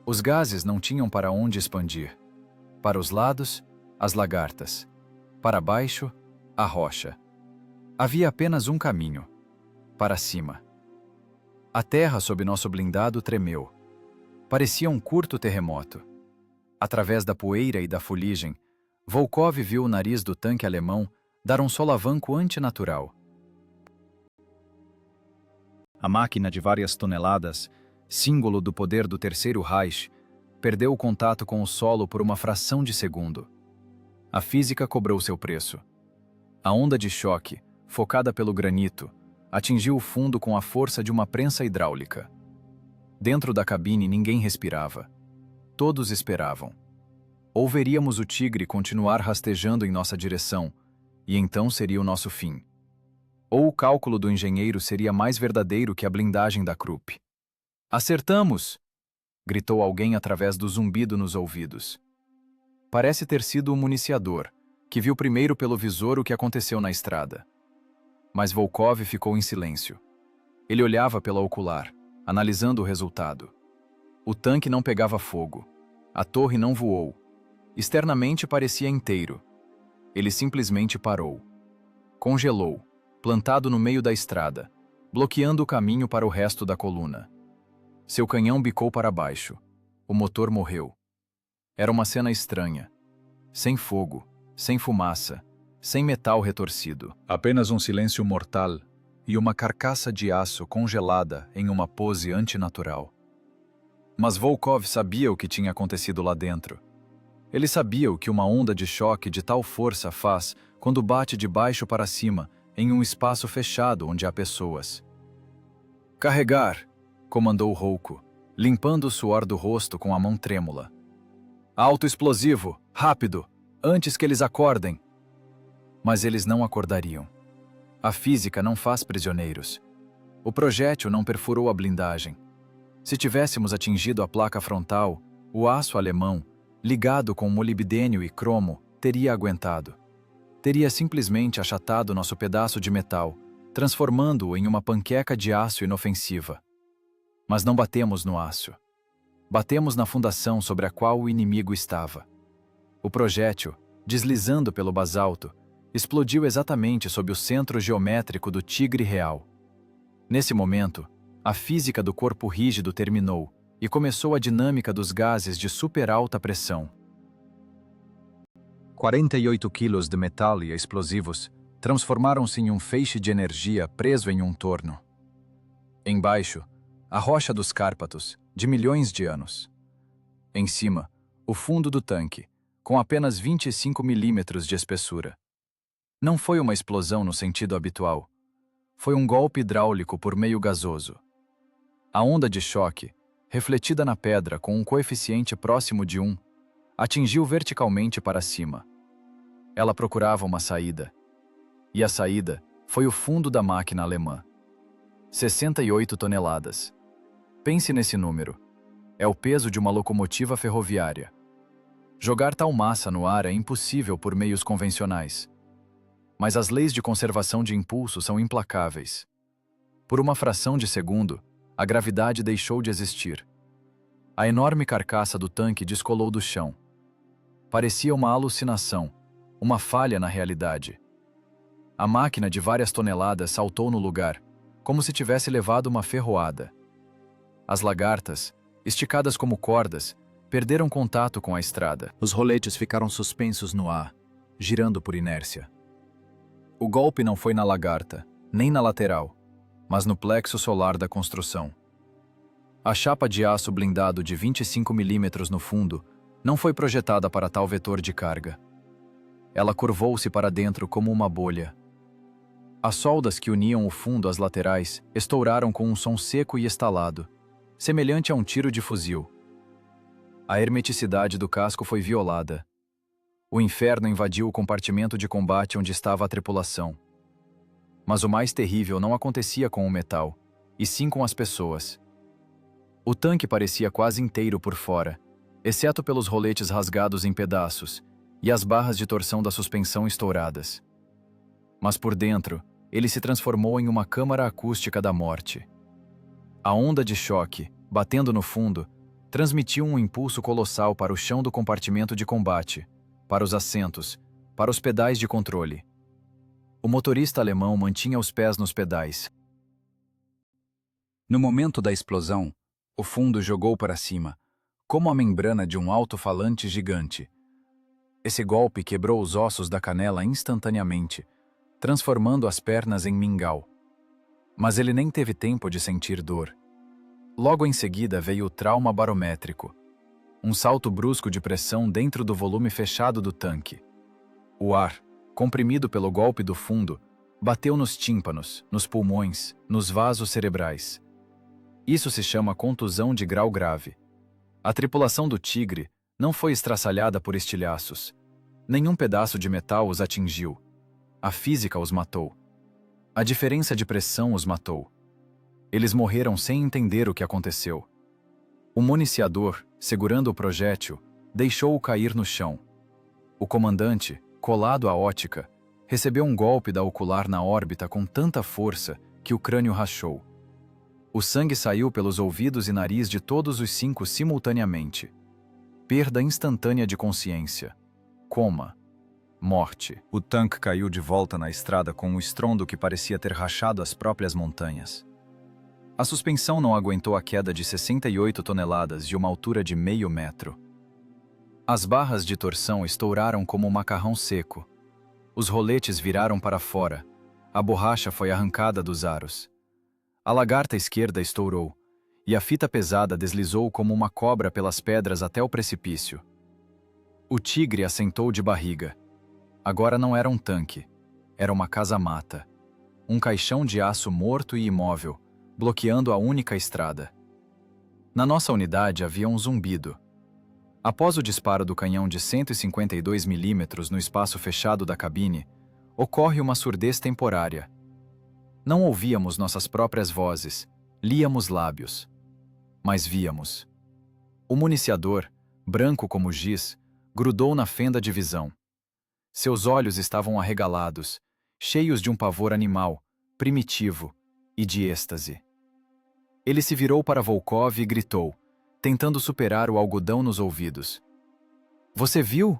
Os gases não tinham para onde expandir. Para os lados, as lagartas. Para baixo, a rocha. Havia apenas um caminho. Para cima. A terra sob nosso blindado tremeu. Parecia um curto terremoto. Através da poeira e da fuligem, Volkov viu o nariz do tanque alemão dar um solavanco antinatural. A máquina de várias toneladas, símbolo do poder do Terceiro Reich, perdeu o contato com o solo por uma fração de segundo. A física cobrou seu preço. A onda de choque, focada pelo granito, atingiu o fundo com a força de uma prensa hidráulica. Dentro da cabine ninguém respirava. Todos esperavam. Ou veríamos o Tigre continuar rastejando em nossa direção, e então seria o nosso fim. Ou o cálculo do engenheiro seria mais verdadeiro que a blindagem da Krupp. "Acertamos!" gritou alguém através do zumbido nos ouvidos. Parece ter sido o municiador, que viu primeiro pelo visor o que aconteceu na estrada. Mas Volkov ficou em silêncio. Ele olhava pela ocular, analisando o resultado. O tanque não pegava fogo. A torre não voou. Externamente parecia inteiro. Ele simplesmente parou. Congelou, plantado no meio da estrada, bloqueando o caminho para o resto da coluna. Seu canhão bicou para baixo. O motor morreu. Era uma cena estranha. Sem fogo, sem fumaça, sem metal retorcido. Apenas um silêncio mortal e uma carcaça de aço congelada em uma pose antinatural. Mas Volkov sabia o que tinha acontecido lá dentro. Ele sabia o que uma onda de choque de tal força faz quando bate de baixo para cima em um espaço fechado onde há pessoas. "Carregar!" comandou Rouco, limpando o suor do rosto com a mão trêmula. "Autoexplosivo! Rápido! Antes que eles acordem!" Mas eles não acordariam. A física não faz prisioneiros. O projétil não perfurou a blindagem. Se tivéssemos atingido a placa frontal, o aço alemão, ligado com molibdênio e cromo, teria aguentado. Teria simplesmente achatado nosso pedaço de metal, transformando-o em uma panqueca de aço inofensiva. Mas não batemos no aço. Batemos na fundação sobre a qual o inimigo estava. O projétil, deslizando pelo basalto, explodiu exatamente sob o centro geométrico do Tigre real. Nesse momento, a física do corpo rígido terminou e começou a dinâmica dos gases de super alta pressão. 48 quilos de metal e explosivos transformaram-se em um feixe de energia preso em um torno. Embaixo, a rocha dos Cárpatos, de milhões de anos. Em cima, o fundo do tanque, com apenas 25 milímetros de espessura. Não foi uma explosão no sentido habitual. Foi um golpe hidráulico por meio gasoso. A onda de choque, refletida na pedra com um coeficiente próximo de 1, atingiu verticalmente para cima. Ela procurava uma saída. E a saída foi o fundo da máquina alemã. 68 toneladas. Pense nesse número. É o peso de uma locomotiva ferroviária. Jogar tal massa no ar é impossível por meios convencionais. Mas as leis de conservação de impulso são implacáveis. Por uma fração de segundo, a gravidade deixou de existir. A enorme carcaça do tanque descolou do chão. Parecia uma alucinação, uma falha na realidade. A máquina de várias toneladas saltou no lugar, como se tivesse levado uma ferroada. As lagartas, esticadas como cordas, perderam contato com a estrada. Os roletes ficaram suspensos no ar, girando por inércia. O golpe não foi na lagarta, nem na lateral, mas no plexo solar da construção. A chapa de aço blindado de 25 milímetros no fundo não foi projetada para tal vetor de carga. Ela curvou-se para dentro como uma bolha. As soldas que uniam o fundo às laterais estouraram com um som seco e estalado, semelhante a um tiro de fuzil. A hermeticidade do casco foi violada. O inferno invadiu o compartimento de combate onde estava a tripulação. Mas o mais terrível não acontecia com o metal, e sim com as pessoas. O tanque parecia quase inteiro por fora, exceto pelos roletes rasgados em pedaços e as barras de torção da suspensão estouradas. Mas por dentro, ele se transformou em uma câmara acústica da morte. A onda de choque, batendo no fundo, transmitiu um impulso colossal para o chão do compartimento de combate, para os assentos, para os pedais de controle. O motorista alemão mantinha os pés nos pedais. No momento da explosão, o fundo jogou para cima, como a membrana de um alto-falante gigante. Esse golpe quebrou os ossos da canela instantaneamente, transformando as pernas em mingau. Mas ele nem teve tempo de sentir dor. Logo em seguida veio o trauma barométrico, um salto brusco de pressão dentro do volume fechado do tanque. O ar, comprimido pelo golpe do fundo, bateu nos tímpanos, nos pulmões, nos vasos cerebrais. Isso se chama contusão de grau grave. A tripulação do Tigre não foi estraçalhada por estilhaços. Nenhum pedaço de metal os atingiu. A física os matou. A diferença de pressão os matou. Eles morreram sem entender o que aconteceu. O municiador, segurando o projétil, deixou-o cair no chão. O comandante, colado à ótica, recebeu um golpe da ocular na órbita com tanta força que o crânio rachou. O sangue saiu pelos ouvidos e nariz de todos os 5 simultaneamente. Perda instantânea de consciência. Coma. Morte. O tanque caiu de volta na estrada com um estrondo que parecia ter rachado as próprias montanhas. A suspensão não aguentou a queda de 68 toneladas de uma altura de meio metro. As barras de torção estouraram como um macarrão seco. Os roletes viraram para fora. A borracha foi arrancada dos aros. A lagarta esquerda estourou, e a fita pesada deslizou como uma cobra pelas pedras até o precipício. O Tigre assentou de barriga. Agora não era um tanque, era uma casa-mata. Um caixão de aço morto e imóvel, bloqueando a única estrada. Na nossa unidade havia um zumbido. Após o disparo do canhão de 152 milímetros no espaço fechado da cabine, ocorre uma surdez temporária. Não ouvíamos nossas próprias vozes, líamos lábios. Mas víamos. O municiador, branco como giz, grudou na fenda de visão. Seus olhos estavam arregalados, cheios de um pavor animal, primitivo e de êxtase. Ele se virou para Volkov e gritou, tentando superar o algodão nos ouvidos. Você viu?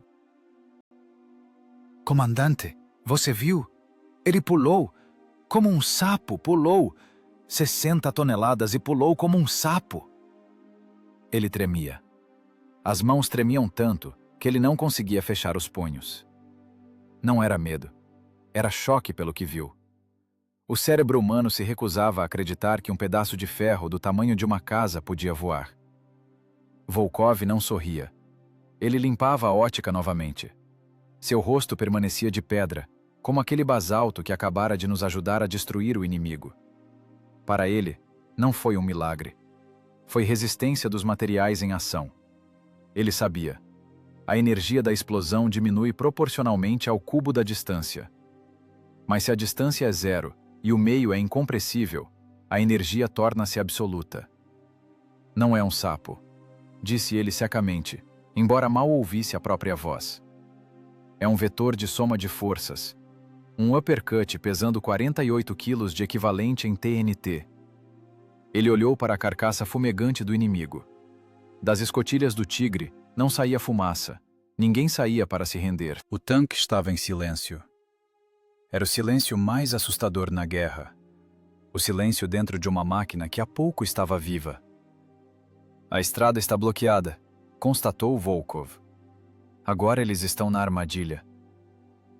Comandante, você viu? Ele pulou, como um sapo, pulou. 60 toneladas e pulou como um sapo. Ele tremia. As mãos tremiam tanto que ele não conseguia fechar os punhos. Não era medo. Era choque pelo que viu. O cérebro humano se recusava a acreditar que um pedaço de ferro do tamanho de uma casa podia voar. Volkov não sorria. Ele limpava a ótica novamente. Seu rosto permanecia de pedra, como aquele basalto que acabara de nos ajudar a destruir o inimigo. Para ele, não foi um milagre. Foi resistência dos materiais em ação. Ele sabia. A energia da explosão diminui proporcionalmente ao cubo da distância. Mas se a distância é zero e o meio é incompressível, a energia torna-se absoluta. Não é um sapo, disse ele secamente, embora mal ouvisse a própria voz. É um vetor de soma de forças. Um uppercut pesando 48 quilos de equivalente em TNT. Ele olhou para a carcaça fumegante do inimigo. Das escotilhas do tigre não saía fumaça. Ninguém saía para se render. O tanque estava em silêncio. Era o silêncio mais assustador na guerra. O silêncio dentro de uma máquina que há pouco estava viva. A estrada está bloqueada, constatou Volkov. Agora eles estão na armadilha.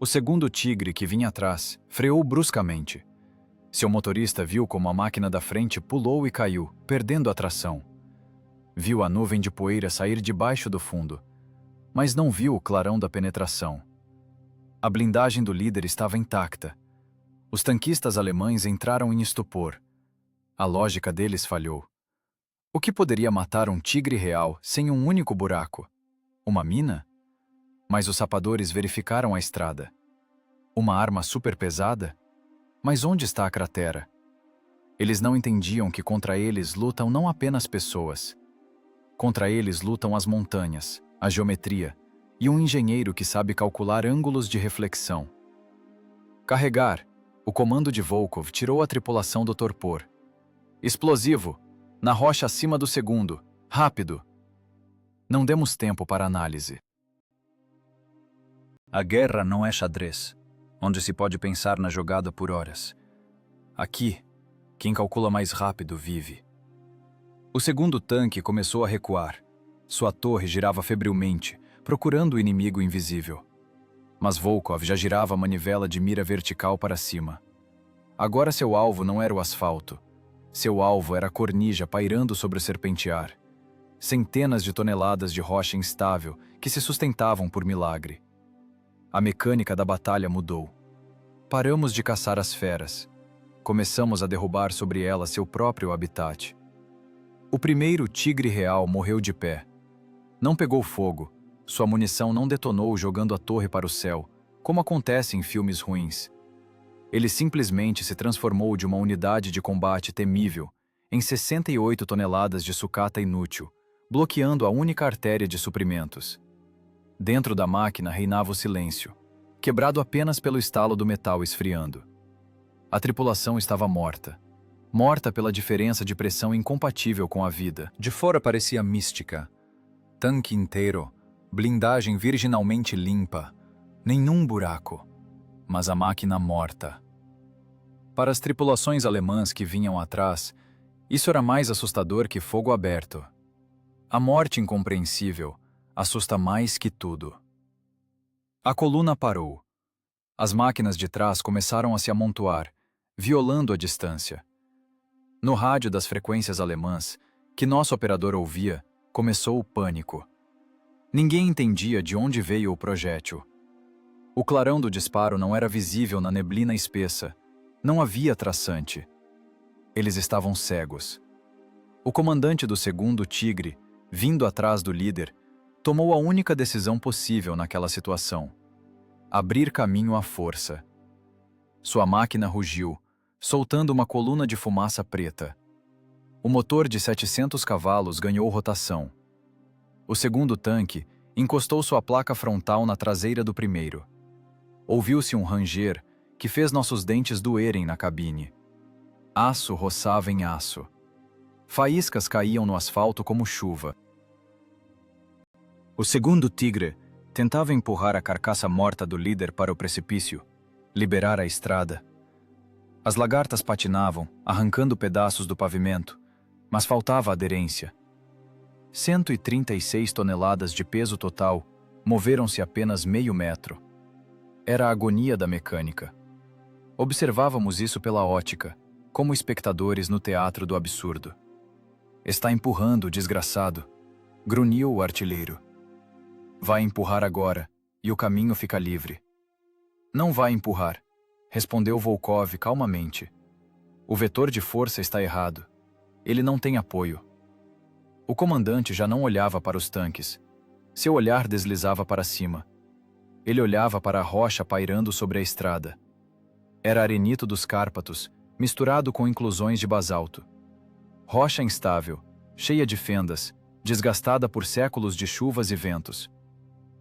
O segundo tigre que vinha atrás freou bruscamente. Seu motorista viu como a máquina da frente pulou e caiu, perdendo a tração. Viu a nuvem de poeira sair debaixo do fundo, mas não viu o clarão da penetração. A blindagem do líder estava intacta. Os tanquistas alemães entraram em estupor. A lógica deles falhou. O que poderia matar um tigre real sem um único buraco? Uma mina? Mas os sapadores verificaram a estrada. Uma arma super pesada? Mas onde está a cratera? Eles não entendiam que contra eles lutam não apenas pessoas. Contra eles lutam as montanhas, a geometria e um engenheiro que sabe calcular ângulos de reflexão. Carregar. O comando de Volkov tirou a tripulação do torpor. Explosivo. Na rocha acima do segundo. Rápido. Não demos tempo para análise. A guerra não é xadrez, onde se pode pensar na jogada por horas. Aqui, quem calcula mais rápido vive. O segundo tanque começou a recuar. Sua torre girava febrilmente, procurando o inimigo invisível. Mas Volkov já girava a manivela de mira vertical para cima. Agora seu alvo não era o asfalto. Seu alvo era a cornija pairando sobre o serpentear. Centenas de toneladas de rocha instável que se sustentavam por milagre. A mecânica da batalha mudou. Paramos de caçar as feras. Começamos a derrubar sobre elas seu próprio habitat. O primeiro tigre real morreu de pé. Não pegou fogo. Sua munição não detonou jogando a torre para o céu, como acontece em filmes ruins. Ele simplesmente se transformou de uma unidade de combate temível em 68 toneladas de sucata inútil, bloqueando a única artéria de suprimentos. Dentro da máquina reinava o silêncio, quebrado apenas pelo estalo do metal esfriando. A tripulação estava morta. Morta pela diferença de pressão incompatível com a vida. De fora parecia mística. Tanque inteiro, blindagem virginalmente limpa, nenhum buraco, mas a máquina morta. Para as tripulações alemãs que vinham atrás, isso era mais assustador que fogo aberto. A morte incompreensível assusta mais que tudo. A coluna parou. As máquinas de trás começaram a se amontoar, violando a distância. No rádio das frequências alemãs, que nosso operador ouvia, começou o pânico. Ninguém entendia de onde veio o projétil. O clarão do disparo não era visível na neblina espessa. Não havia traçante. Eles estavam cegos. O comandante do segundo Tigre, vindo atrás do líder, tomou a única decisão possível naquela situação: abrir caminho à força. Sua máquina rugiu, soltando uma coluna de fumaça preta. O motor de 700 cavalos ganhou rotação. O segundo tanque encostou sua placa frontal na traseira do primeiro. Ouviu-se um ranger que fez nossos dentes doerem na cabine. Aço roçava em aço. Faíscas caíam no asfalto como chuva. O segundo Tigre tentava empurrar a carcaça morta do líder para o precipício, liberar a estrada. As lagartas patinavam, arrancando pedaços do pavimento, mas faltava aderência. 136 toneladas de peso total moveram-se apenas meio metro. Era a agonia da mecânica. Observávamos isso pela ótica, como espectadores no teatro do absurdo. Está empurrando o desgraçado, grunhiu o artilheiro. Vai empurrar agora, e o caminho fica livre. Não vai empurrar, respondeu Volkov calmamente. O vetor de força está errado. Ele não tem apoio. O comandante já não olhava para os tanques. Seu olhar deslizava para cima. Ele olhava para a rocha pairando sobre a estrada. Era arenito dos Cárpatos, misturado com inclusões de basalto. Rocha instável, cheia de fendas, desgastada por séculos de chuvas e ventos.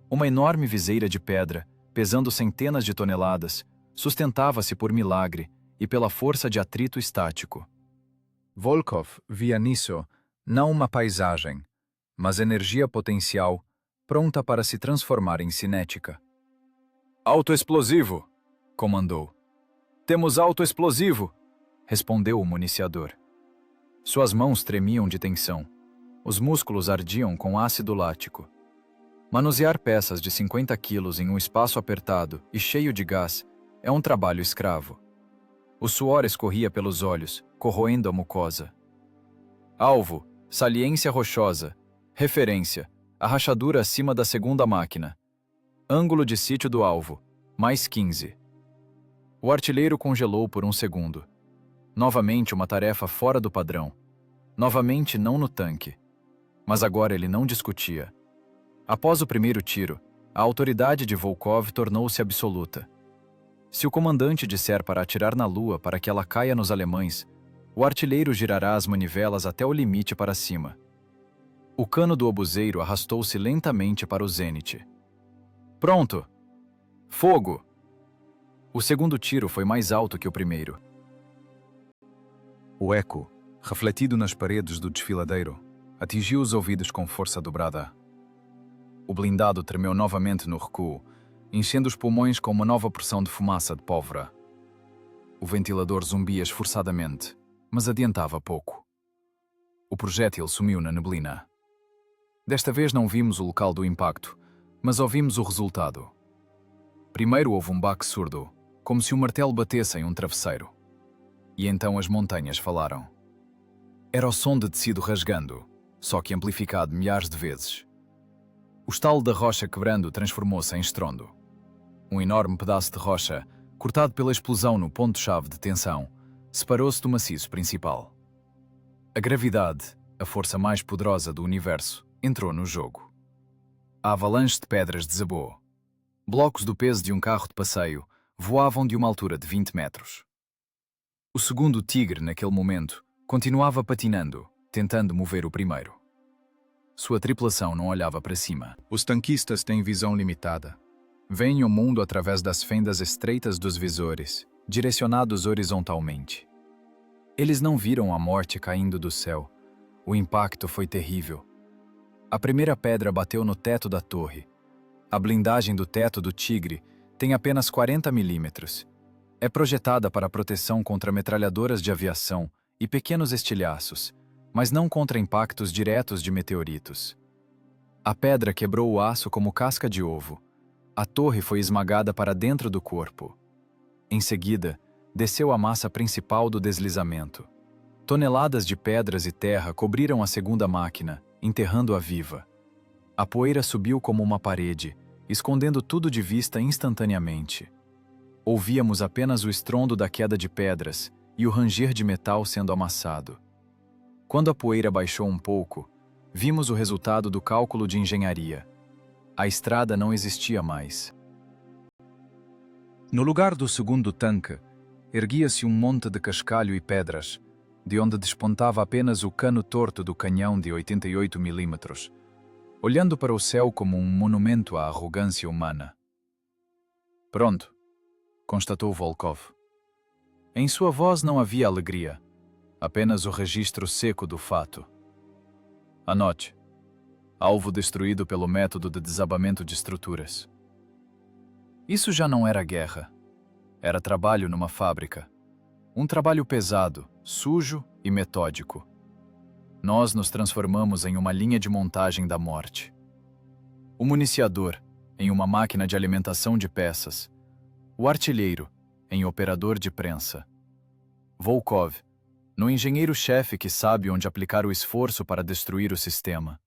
Uma enorme viseira de pedra, pesando centenas de toneladas, sustentava-se por milagre e pela força de atrito estático. Volkov via nisso não uma paisagem, mas energia potencial pronta para se transformar em cinética. Autoexplosivo, comandou. Temos autoexplosivo, respondeu o municiador. Suas mãos tremiam de tensão. Os músculos ardiam com ácido lático. Manusear peças de 50 quilos em um espaço apertado e cheio de gás é um trabalho escravo. O suor escorria pelos olhos, corroendo a mucosa. Alvo, saliência rochosa. Referência, a rachadura acima da segunda máquina. Ângulo de sítio do alvo, mais 15. O artilheiro congelou por um segundo. Novamente uma tarefa fora do padrão. Novamente não no tanque. Mas agora ele não discutia. Após o primeiro tiro, a autoridade de Volkov tornou-se absoluta. Se o comandante disser para atirar na lua para que ela caia nos alemães, o artilheiro girará as manivelas até o limite para cima. O cano do obuseiro arrastou-se lentamente para o zênite. Pronto! Fogo! O segundo tiro foi mais alto que o primeiro. O eco, refletido nas paredes do desfiladeiro, atingiu os ouvidos com força dobrada. O blindado tremeu novamente no recuo, enchendo os pulmões com uma nova porção de fumaça de pólvora. O ventilador zumbia esforçadamente, mas adiantava pouco. O projétil sumiu na neblina. Desta vez não vimos o local do impacto, mas ouvimos o resultado. Primeiro houve um baque surdo, como se um martelo batesse em um travesseiro. E então as montanhas falaram. Era o som de tecido rasgando, só que amplificado milhares de vezes. O estalo da rocha quebrando transformou-se em estrondo. Um enorme pedaço de rocha, cortado pela explosão no ponto-chave de tensão, separou-se do maciço principal. A gravidade, a força mais poderosa do universo, entrou no jogo. A avalanche de pedras desabou. Blocos do peso de um carro de passeio voavam de uma altura de 20 metros. O segundo tigre, naquele momento, continuava patinando, tentando mover o primeiro. Sua tripulação não olhava para cima. Os tanquistas têm visão limitada. Veem o mundo através das fendas estreitas dos visores, direcionados horizontalmente. Eles não viram a morte caindo do céu. O impacto foi terrível. A primeira pedra bateu no teto da torre. A blindagem do teto do Tigre tem apenas 40 milímetros. É projetada para proteção contra metralhadoras de aviação e pequenos estilhaços, mas não contra impactos diretos de meteoritos. A pedra quebrou o aço como casca de ovo. A torre foi esmagada para dentro do corpo. Em seguida, desceu a massa principal do deslizamento. Toneladas de pedras e terra cobriram a segunda máquina, enterrando-a viva. A poeira subiu como uma parede, escondendo tudo de vista instantaneamente. Ouvíamos apenas o estrondo da queda de pedras e o ranger de metal sendo amassado. Quando a poeira baixou um pouco, vimos o resultado do cálculo de engenharia. A estrada não existia mais. No lugar do segundo tanque, erguia-se um monte de cascalho e pedras, de onde despontava apenas o cano torto do canhão de 88 milímetros, olhando para o céu como um monumento à arrogância humana. Pronto, constatou Volkov. Em sua voz não havia alegria, apenas o registro seco do fato. Anote. Alvo destruído pelo método de desabamento de estruturas. Isso já não era guerra. Era trabalho numa fábrica. Um trabalho pesado, sujo e metódico. Nós nos transformamos em uma linha de montagem da morte. O municiador, em uma máquina de alimentação de peças. O artilheiro, em operador de prensa. Volkov, no engenheiro-chefe que sabe onde aplicar o esforço para destruir o sistema.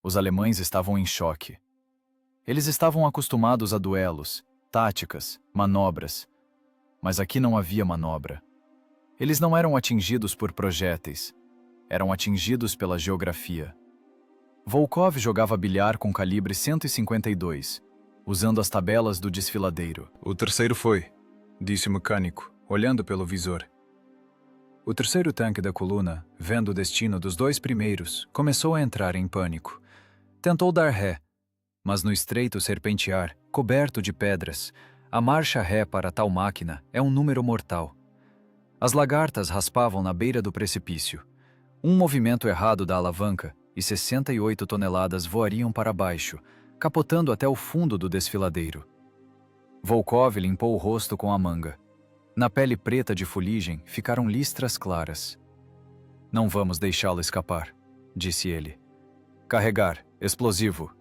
Os alemães estavam em choque. Eles estavam acostumados a duelos, táticas, manobras. Mas aqui não havia manobra. Eles não eram atingidos por projéteis. Eram atingidos pela geografia. Volkov jogava bilhar com calibre 152, usando as tabelas do desfiladeiro. O terceiro foi, disse o mecânico, olhando pelo visor. O terceiro tanque da coluna, vendo o destino dos dois primeiros, começou a entrar em pânico. Tentou dar ré, mas no estreito serpentear, coberto de pedras, a marcha ré para tal máquina é um número mortal. As lagartas raspavam na beira do precipício. Um movimento errado da alavanca e 68 toneladas voariam para baixo, capotando até o fundo do desfiladeiro. Volkov limpou o rosto com a manga. Na pele preta de fuligem ficaram listras claras. Não vamos deixá-lo escapar, disse ele. Carregar, explosivo.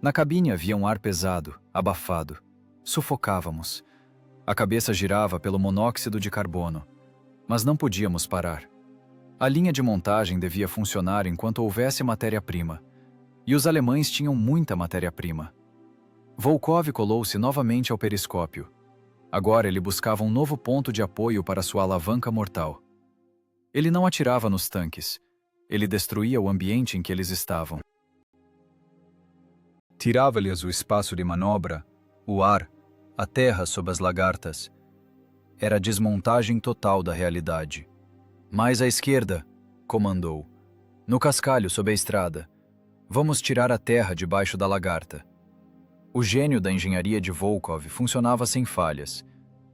Na cabine havia um ar pesado, abafado. Sufocávamos. A cabeça girava pelo monóxido de carbono. Mas não podíamos parar. A linha de montagem devia funcionar enquanto houvesse matéria-prima. E os alemães tinham muita matéria-prima. Volkov colou-se novamente ao periscópio. Agora ele buscava um novo ponto de apoio para sua alavanca mortal. Ele não atirava nos tanques. Ele destruía o ambiente em que eles estavam. Tirava-lhes o espaço de manobra, o ar, a terra sob as lagartas. Era a desmontagem total da realidade. Mais à esquerda, comandou. No cascalho sob a estrada. Vamos tirar a terra debaixo da lagarta. O gênio da engenharia de Volkov funcionava sem falhas.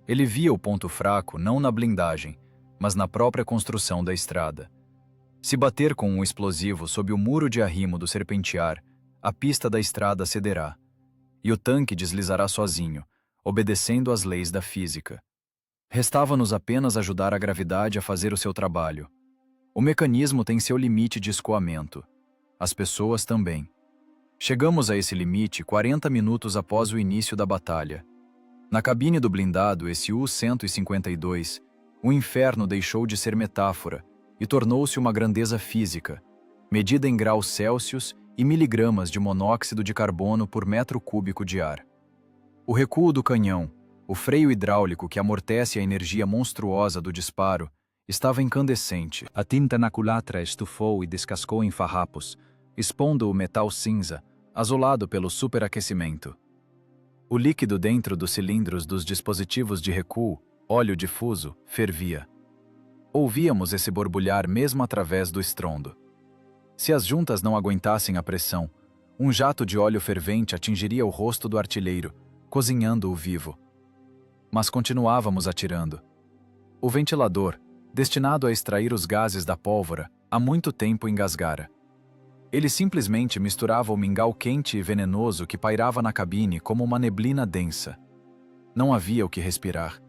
Ele via o ponto fraco não na blindagem, mas na própria construção da estrada. Se bater com um explosivo sob o muro de arrimo do serpentear, a pista da estrada cederá, e o tanque deslizará sozinho, obedecendo às leis da física. Restava-nos apenas ajudar a gravidade a fazer o seu trabalho. O mecanismo tem seu limite de escoamento. As pessoas também. Chegamos a esse limite 40 minutos após o início da batalha. Na cabine do blindado, esse U-152, o inferno deixou de ser metáfora e tornou-se uma grandeza física, medida em graus Celsius e miligramas de monóxido de carbono por metro cúbico de ar. O recuo do canhão, o freio hidráulico que amortece a energia monstruosa do disparo, estava incandescente. A tinta na culatra estufou e descascou em farrapos, expondo o metal cinza, azulado pelo superaquecimento. O líquido dentro dos cilindros dos dispositivos de recuo, óleo difuso, fervia. Ouvíamos esse borbulhar mesmo através do estrondo. Se as juntas não aguentassem a pressão, um jato de óleo fervente atingiria o rosto do artilheiro, cozinhando-o vivo. Mas continuávamos atirando. O ventilador, destinado a extrair os gases da pólvora, há muito tempo engasgara. Ele simplesmente misturava o mingau quente e venenoso que pairava na cabine como uma neblina densa. Não havia o que respirar.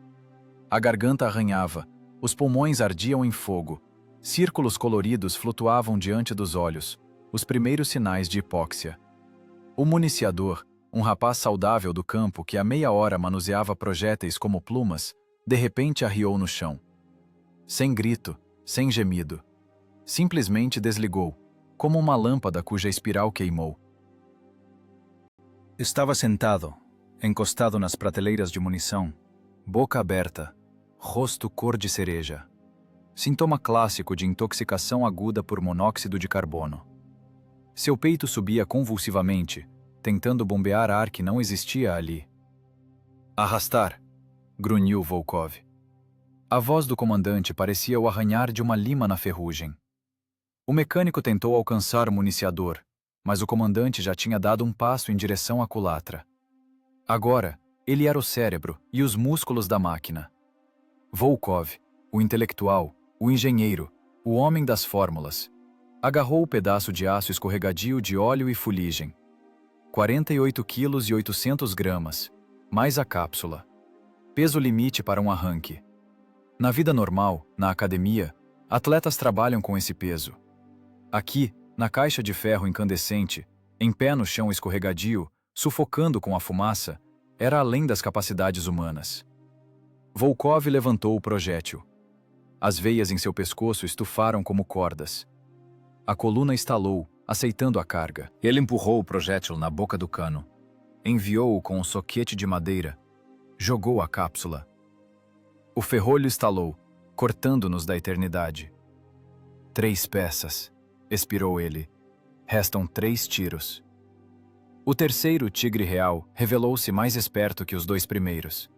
A garganta arranhava, os pulmões ardiam em fogo, círculos coloridos flutuavam diante dos olhos, os primeiros sinais de hipóxia. O municiador, um rapaz saudável do campo que há meia hora manuseava projéteis como plumas, de repente arriou no chão. Sem grito, sem gemido. Simplesmente desligou, como uma lâmpada cuja espiral queimou. Estava sentado, encostado nas prateleiras de munição, boca aberta, rosto cor de cereja. Sintoma clássico de intoxicação aguda por monóxido de carbono. Seu peito subia convulsivamente, tentando bombear ar que não existia ali. Arrastar, grunhiu Volkov. A voz do comandante parecia o arranhar de uma lima na ferrugem. O mecânico tentou alcançar o municiador, mas o comandante já tinha dado um passo em direção à culatra. Agora, ele era o cérebro e os músculos da máquina. Volkov, o intelectual, o engenheiro, o homem das fórmulas, agarrou o pedaço de aço escorregadio de óleo e fuligem. 48 quilos e 800 gramas, mais a cápsula. Peso limite para um arranque. Na vida normal, na academia, atletas trabalham com esse peso. Aqui, na caixa de ferro incandescente, em pé no chão escorregadio, sufocando com a fumaça, Era além das capacidades humanas. Volkov levantou o projétil. As veias em seu pescoço estufaram como cordas. A coluna estalou, aceitando a carga. Ele empurrou o projétil na boca do cano. Enviou-o com um soquete de madeira. Jogou a cápsula. O ferrolho estalou, cortando-nos da eternidade. 3 peças, expirou ele. Restam 3 tiros. O terceiro tigre real revelou-se mais esperto que os 2 primeiros.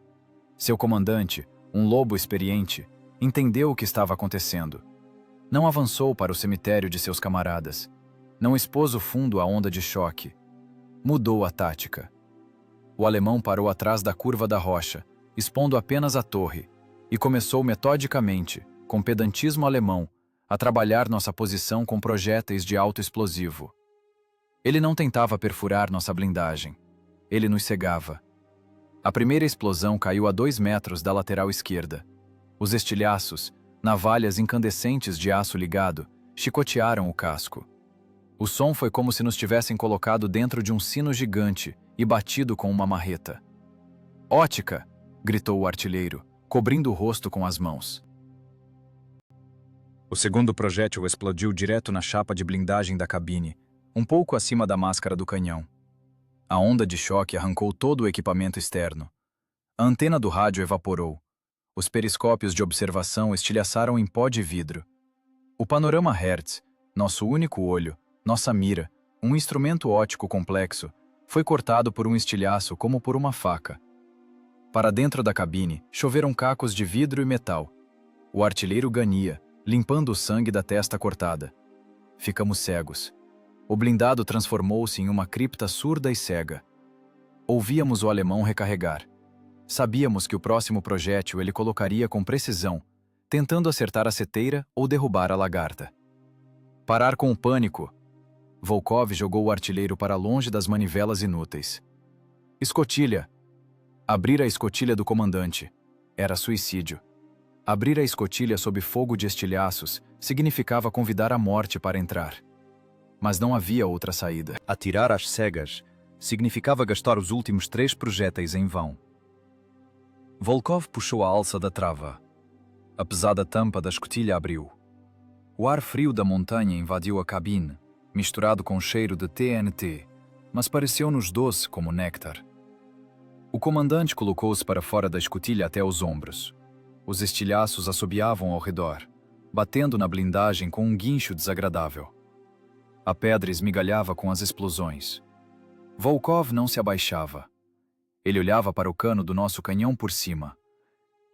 Seu comandante, um lobo experiente, entendeu o que estava acontecendo. Não avançou para o cemitério de seus camaradas. Não expôs o fundo à onda de choque. Mudou a tática. O alemão parou atrás da curva da rocha, expondo apenas a torre, e começou metodicamente, com pedantismo alemão, a trabalhar nossa posição com projéteis de alto explosivo. Ele não tentava perfurar nossa blindagem. Ele nos cegava. A primeira explosão caiu a 2 metros da lateral esquerda. Os estilhaços, navalhas incandescentes de aço ligado, chicotearam o casco. O som foi como se nos tivessem colocado dentro de um sino gigante e batido com uma marreta. "Ótica!" gritou o artilheiro, cobrindo o rosto com as mãos. O segundo projétil explodiu direto na chapa de blindagem da cabine, um pouco acima da máscara do canhão. A onda de choque arrancou todo o equipamento externo. A antena do rádio evaporou. Os periscópios de observação estilhaçaram em pó de vidro. O panorama Hertz, nosso único olho, nossa mira, um instrumento óptico complexo, foi cortado por um estilhaço como por uma faca. Para dentro da cabine, choveram cacos de vidro e metal. O artilheiro ganhia, limpando o sangue da testa cortada. Ficamos cegos. O blindado transformou-se em uma cripta surda e cega. Ouvíamos o alemão recarregar. Sabíamos que o próximo projétil ele colocaria com precisão, tentando acertar a seteira ou derrubar a lagarta. Parar com o pânico. Volkov jogou o artilheiro para longe das manivelas inúteis. Escotilha. Abrir a escotilha do comandante. Era suicídio. Abrir a escotilha sob fogo de estilhaços significava convidar a morte para entrar. Mas não havia outra saída. Atirar às cegas significava gastar os últimos 3 projéteis em vão. Volkov puxou a alça da trava. A pesada tampa da escotilha abriu. O ar frio da montanha invadiu a cabine, misturado com o cheiro de TNT, mas pareceu-nos doce como néctar. O comandante colocou-se para fora da escotilha até os ombros. Os estilhaços assobiavam ao redor, batendo na blindagem com um guincho desagradável. A pedra esmigalhava com as explosões. Volkov não se abaixava. Ele olhava para o cano do nosso canhão por cima.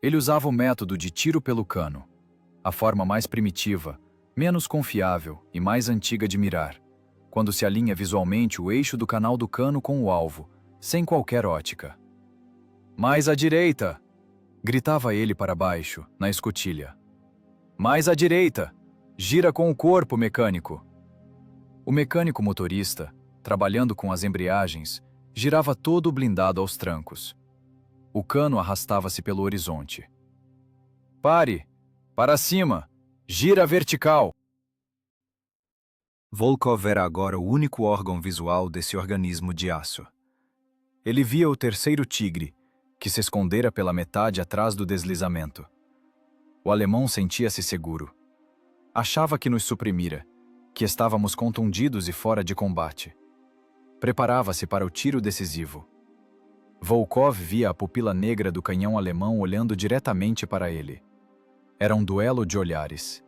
Ele usava o método de tiro pelo cano, a forma mais primitiva, menos confiável e mais antiga de mirar, quando se alinha visualmente o eixo do canal do cano com o alvo, sem qualquer ótica. "Mais à direita!" gritava ele para baixo, na escotilha. "Mais à direita! Gira com o corpo, mecânico!" O mecânico motorista, trabalhando com as embreagens, girava todo o blindado aos trancos. O cano arrastava-se pelo horizonte. "Pare! Para cima! Gira vertical!" Volkov era agora o único órgão visual desse organismo de aço. Ele via o terceiro tigre, que se escondera pela metade atrás do deslizamento. O alemão sentia-se seguro. Achava que nos suprimira, que estávamos contundidos e fora de combate. Preparava-se para o tiro decisivo. Volkov via a pupila negra do canhão alemão olhando diretamente para ele. Era um duelo de olhares.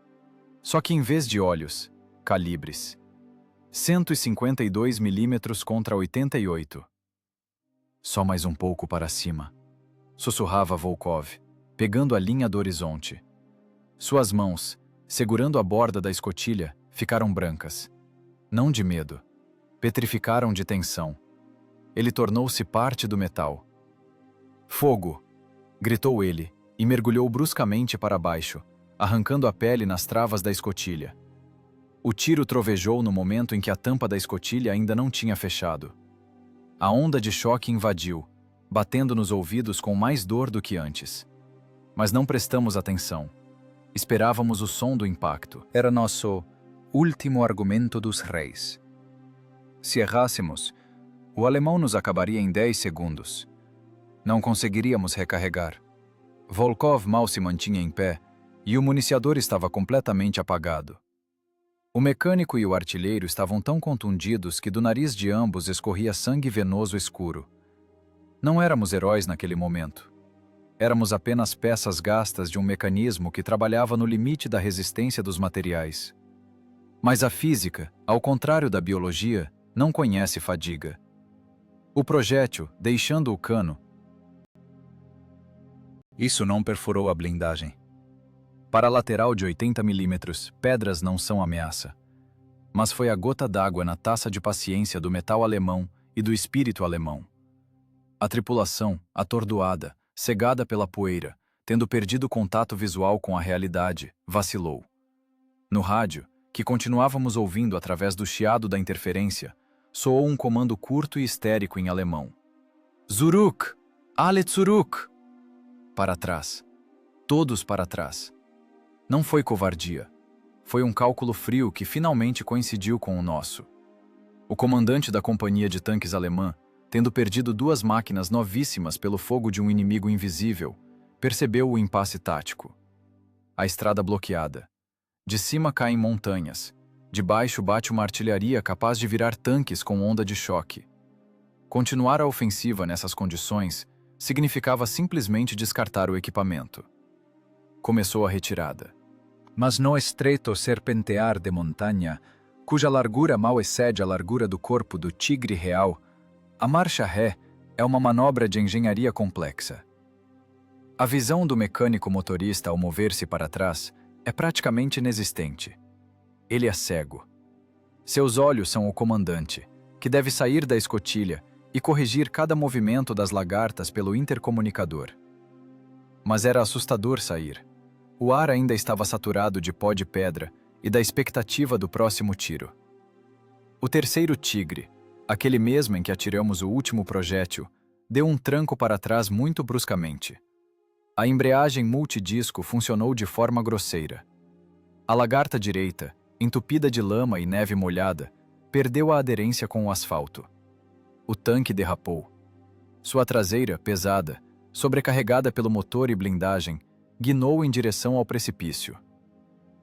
Só que em vez de olhos, calibres. 152 milímetros contra 88. Só mais um pouco para cima. Sussurrava Volkov, pegando a linha do horizonte. Suas mãos, segurando a borda da escotilha, ficaram brancas. Não de medo. Petrificaram de tensão. Ele tornou-se parte do metal. "Fogo!" gritou ele e mergulhou bruscamente para baixo, arrancando a pele nas travas da escotilha. O tiro trovejou no momento em que a tampa da escotilha ainda não tinha fechado. A onda de choque invadiu, batendo nos ouvidos com mais dor do que antes. Mas não prestamos atenção. Esperávamos o som do impacto. Era nosso último argumento dos reis. Se errássemos, o alemão nos acabaria em 10 segundos. Não conseguiríamos recarregar. Volkov mal se mantinha em pé e o municiador estava completamente apagado. O mecânico e o artilheiro estavam tão contundidos que do nariz de ambos escorria sangue venoso escuro. Não éramos heróis naquele momento. Éramos apenas peças gastas de um mecanismo que trabalhava no limite da resistência dos materiais. Mas a física, ao contrário da biologia, não conhece fadiga. O projétil, deixando o cano, Isso não perfurou a blindagem. para a lateral de 80 milímetros, pedras não são ameaça. Mas foi a gota d'água na taça de paciência do metal alemão e do espírito alemão. A tripulação, atordoada, cegada pela poeira, tendo perdido o contato visual com a realidade, vacilou. No rádio, que continuávamos ouvindo através do chiado da interferência, soou um comando curto e histérico em alemão. Zurück! Alle zurück! Para trás. Todos para trás. Não foi covardia. Foi um cálculo frio que finalmente coincidiu com o nosso. O comandante da companhia de tanques alemã, tendo perdido 2 máquinas novíssimas pelo fogo de um inimigo invisível, percebeu o impasse tático. A estrada bloqueada. De cima caem montanhas. De baixo bate uma artilharia capaz de virar tanques com onda de choque. Continuar a ofensiva nessas condições significava simplesmente descartar o equipamento. Começou a retirada. Mas no estreito serpentear de montanha, cuja largura mal excede a largura do corpo do tigre real, a marcha ré é uma manobra de engenharia complexa. A visão do mecânico motorista ao mover-se para trás é praticamente inexistente. Ele é cego. Seus olhos são o comandante, que deve sair da escotilha e corrigir cada movimento das lagartas pelo intercomunicador. Mas era assustador sair. O ar ainda estava saturado de pó de pedra e da expectativa do próximo tiro. O terceiro tigre, aquele mesmo em que atiramos o último projétil, deu um tranco para trás muito bruscamente. A embreagem multidisco funcionou de forma grosseira. A lagarta direita, entupida de lama e neve molhada, perdeu a aderência com o asfalto. O tanque derrapou. Sua traseira, pesada, sobrecarregada pelo motor e blindagem, guinou em direção ao precipício.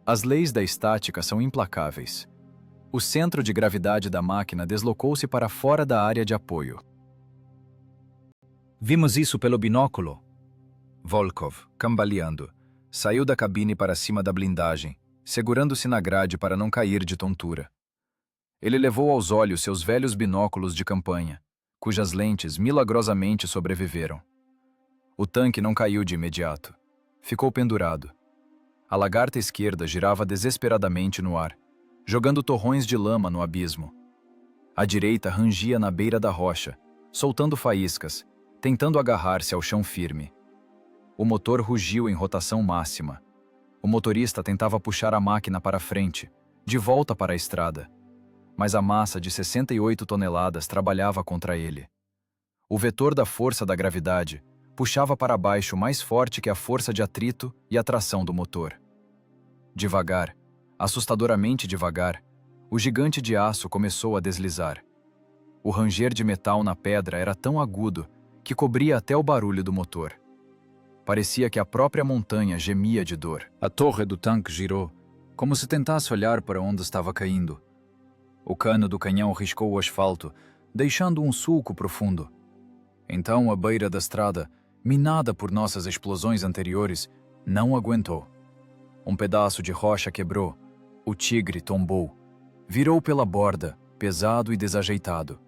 As leis da estática são implacáveis. O centro de gravidade da máquina deslocou-se para fora da área de apoio. Vimos isso pelo binóculo. Volkov, cambaleando, saiu da cabine para cima da blindagem, segurando-se na grade para não cair de tontura. Ele levou aos olhos seus velhos binóculos de campanha, cujas lentes milagrosamente sobreviveram. O tanque não caiu de imediato. Ficou pendurado. A lagarta esquerda girava desesperadamente no ar, jogando torrões de lama no abismo. A direita rangia na beira da rocha, soltando faíscas, tentando agarrar-se ao chão firme. O motor rugiu em rotação máxima. O motorista tentava puxar a máquina para frente, de volta para a estrada. Mas a massa de 68 toneladas trabalhava contra ele. O vetor da força da gravidade puxava para baixo mais forte que a força de atrito e atração do motor. Devagar, assustadoramente devagar, o gigante de aço começou a deslizar. O ranger de metal na pedra era tão agudo que cobria até o barulho do motor. Parecia que a própria montanha gemia de dor. A torre do tanque girou, como se tentasse olhar para onde estava caindo. O cano do canhão riscou o asfalto, deixando um sulco profundo. Então a beira da estrada, minada por nossas explosões anteriores, não aguentou. Um pedaço de rocha quebrou, o tigre tombou, virou pela borda, pesado e desajeitado.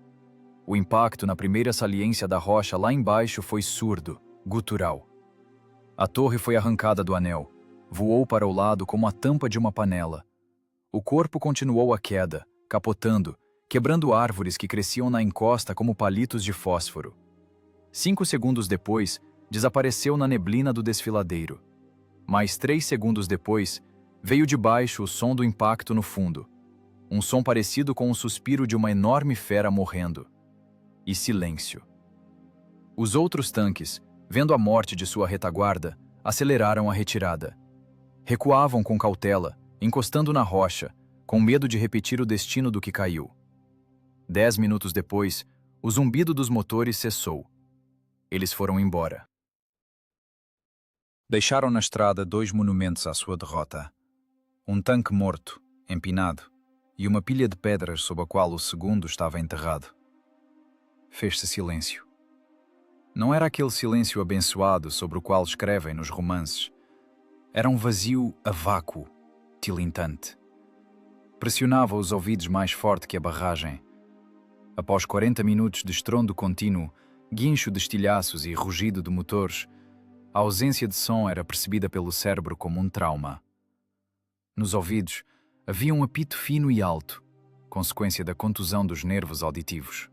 O impacto na primeira saliência da rocha lá embaixo foi surdo, gutural. A torre foi arrancada do anel, voou para o lado como a tampa de uma panela. O corpo continuou a queda, capotando, quebrando árvores que cresciam na encosta como palitos de fósforo. 5 segundos depois, desapareceu na neblina do desfiladeiro. Mais 3 segundos depois, veio de baixo o som do impacto no fundo. Um som parecido com o suspiro de uma enorme fera morrendo. E silêncio. Os outros tanques, vendo a morte de sua retaguarda, aceleraram a retirada. Recuavam com cautela, encostando na rocha, com medo de repetir o destino do que caiu. 10 minutos depois, o zumbido dos motores cessou. Eles foram embora. Deixaram na estrada 2 monumentos à sua derrota. Um tanque morto, empinado, e uma pilha de pedras sob a qual o segundo estava enterrado. Fez-se silêncio. Não era aquele silêncio abençoado sobre o qual escrevem nos romances. Era um vazio a vácuo, tilintante. Pressionava os ouvidos mais forte que a barragem. Após 40 minutos de estrondo contínuo, guincho de estilhaços e rugido de motores, a ausência de som era percebida pelo cérebro como um trauma. Nos ouvidos havia um apito fino e alto, consequência da contusão dos nervos auditivos.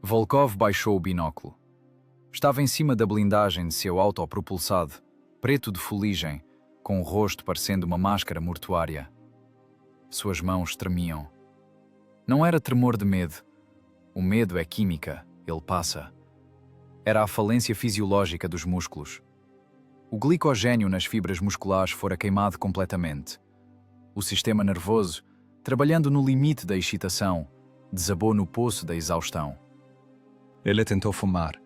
Volkov baixou o binóculo. Estava em cima da blindagem de seu autopropulsado, preto de fuligem, com o rosto parecendo uma máscara mortuária. Suas mãos tremiam. Não era tremor de medo. O medo é química, ele passa. Era a falência fisiológica dos músculos. O glicogênio nas fibras musculares fora queimado completamente. O sistema nervoso, trabalhando no limite da excitação, desabou no poço da exaustão. Ele tentou fumar.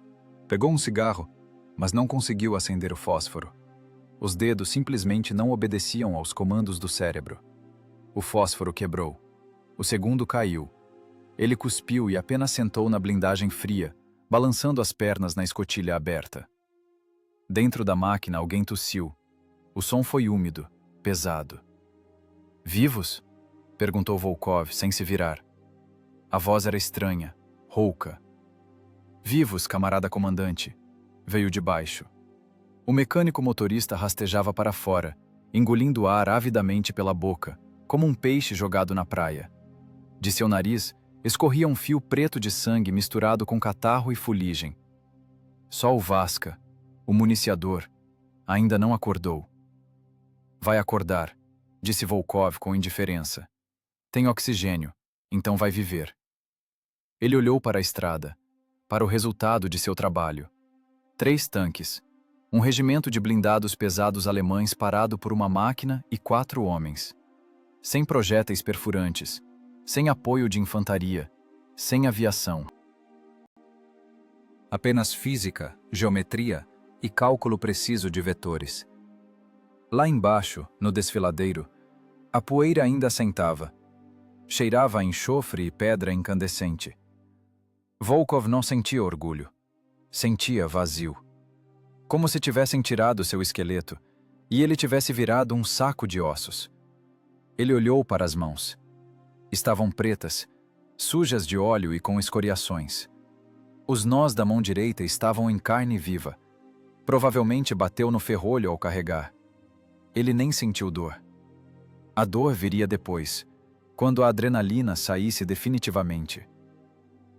Pegou um cigarro, mas não conseguiu acender o fósforo. Os dedos simplesmente não obedeciam aos comandos do cérebro. O fósforo quebrou. O segundo caiu. Ele cuspiu e apenas sentou na blindagem fria, balançando as pernas na escotilha aberta. Dentro da máquina alguém tossiu. O som foi úmido, pesado. "Vivos?" perguntou Volkov, sem se virar. A voz era estranha, rouca. "Vivos, camarada comandante", veio de baixo. O mecânico motorista rastejava para fora, engolindo ar avidamente pela boca, como um peixe jogado na praia. De seu nariz, escorria um fio preto de sangue misturado com catarro e fuligem. Só o Vasca, o municiador, ainda não acordou. "Vai acordar", disse Volkov com indiferença. "Tem oxigênio, então vai viver." Ele olhou para a estrada, para o resultado de seu trabalho. 3 tanques, um regimento de blindados pesados alemães parado por uma máquina e 4 homens. Sem projéteis perfurantes, sem apoio de infantaria, sem aviação. Apenas física, geometria e cálculo preciso de vetores. Lá embaixo, no desfiladeiro, a poeira ainda assentava. Cheirava a enxofre e pedra incandescente. Volkov não sentia orgulho. Sentia vazio. Como se tivessem tirado seu esqueleto e ele tivesse virado um saco de ossos. Ele olhou para as mãos. Estavam pretas, sujas de óleo e com escoriações. Os nós da mão direita estavam em carne viva. Provavelmente bateu no ferrolho ao carregar. Ele nem sentiu dor. A dor viria depois, quando a adrenalina saísse definitivamente.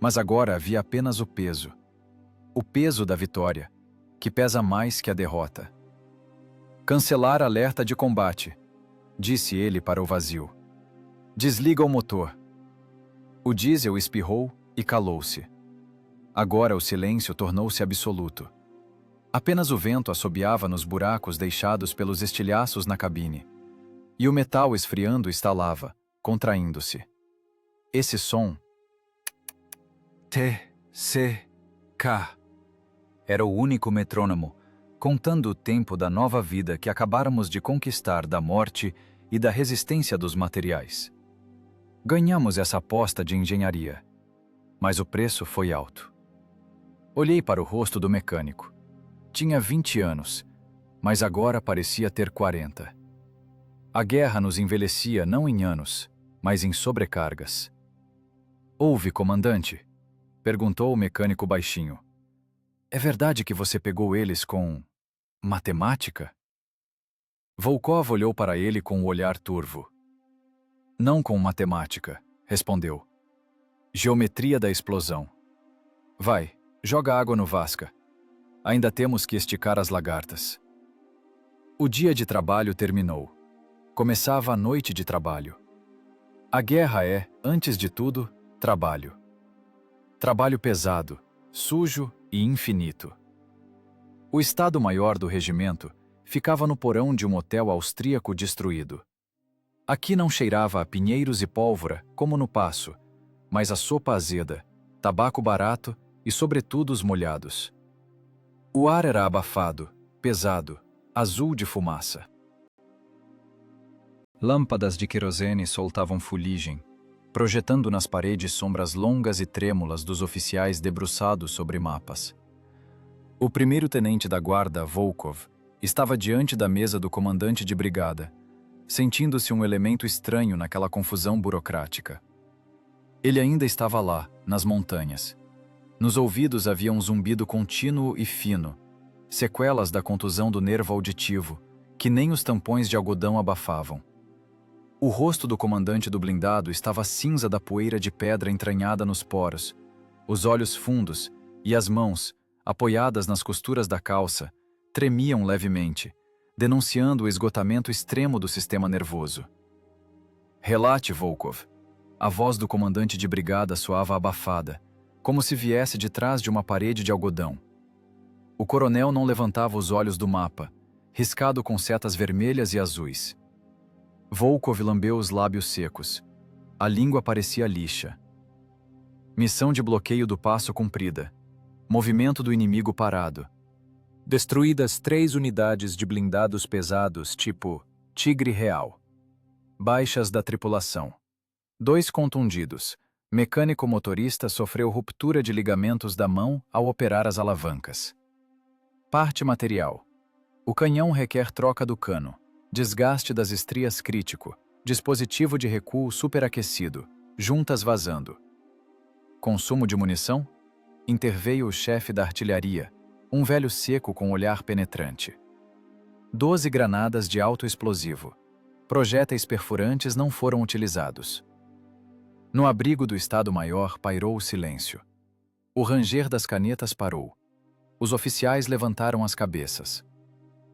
Mas agora havia apenas o peso. O peso da vitória, que pesa mais que a derrota. "Cancelar alerta de combate", disse ele para o vazio. "Desliga o motor." O diesel espirrou e calou-se. Agora o silêncio tornou-se absoluto. Apenas o vento assobiava nos buracos deixados pelos estilhaços na cabine. E o metal esfriando estalava, contraindo-se. Esse som, T-C-K, era o único metrônomo, contando o tempo da nova vida que acabáramos de conquistar da morte e da resistência dos materiais. Ganhamos essa aposta de engenharia, mas o preço foi alto. Olhei para o rosto do mecânico. Tinha 20 anos, mas agora parecia ter 40. A guerra nos envelhecia não em anos, mas em sobrecargas. "Ouve, comandante?" perguntou o mecânico baixinho. "É verdade que você pegou eles com matemática?" Volkov olhou para ele com o olhar turvo. "Não com matemática", respondeu. "Geometria da explosão. Vai, joga água no Vasca. Ainda temos que esticar as lagartas." O dia de trabalho terminou. Começava a noite de trabalho. A guerra é, antes de tudo, trabalho. Trabalho pesado, sujo e infinito. O estado-maior do regimento ficava no porão de um hotel austríaco destruído. Aqui não cheirava a pinheiros e pólvora, como no Paço, mas a sopa azeda, tabaco barato e, sobretudo, os molhados. O ar era abafado, pesado, azul de fumaça. Lâmpadas de querosene soltavam fuligem, projetando nas paredes sombras longas e trêmulas dos oficiais debruçados sobre mapas. O primeiro-tenente da guarda, Volkov, estava diante da mesa do comandante de brigada, sentindo-se um elemento estranho naquela confusão burocrática. Ele ainda estava lá, nas montanhas. Nos ouvidos havia um zumbido contínuo e fino, sequelas da contusão do nervo auditivo, que nem os tampões de algodão abafavam. O rosto do comandante do blindado estava cinza da poeira de pedra entranhada nos poros, os olhos fundos e as mãos, apoiadas nas costuras da calça, tremiam levemente, denunciando o esgotamento extremo do sistema nervoso. "Relate, Volkov." A voz do comandante de brigada soava abafada, como se viesse de trás de uma parede de algodão. O coronel não levantava os olhos do mapa, riscado com setas vermelhas e azuis. Volkov lambeu os lábios secos. A língua parecia lixa. Missão de bloqueio do passo cumprida. Movimento do inimigo parado. Destruídas 3 unidades de blindados pesados tipo Tigre Real. Baixas da tripulação. 2 contundidos. Mecânico-motorista sofreu ruptura de ligamentos da mão ao operar as alavancas. Parte material. O canhão requer troca do cano. Desgaste das estrias crítico. Dispositivo de recuo superaquecido. Juntas vazando. Consumo de munição? Interveio o chefe da artilharia, um velho seco com olhar penetrante. 12 granadas de alto explosivo. Projéteis perfurantes não foram utilizados. No abrigo do Estado-Maior pairou o silêncio. O ranger das canetas parou. Os oficiais levantaram as cabeças.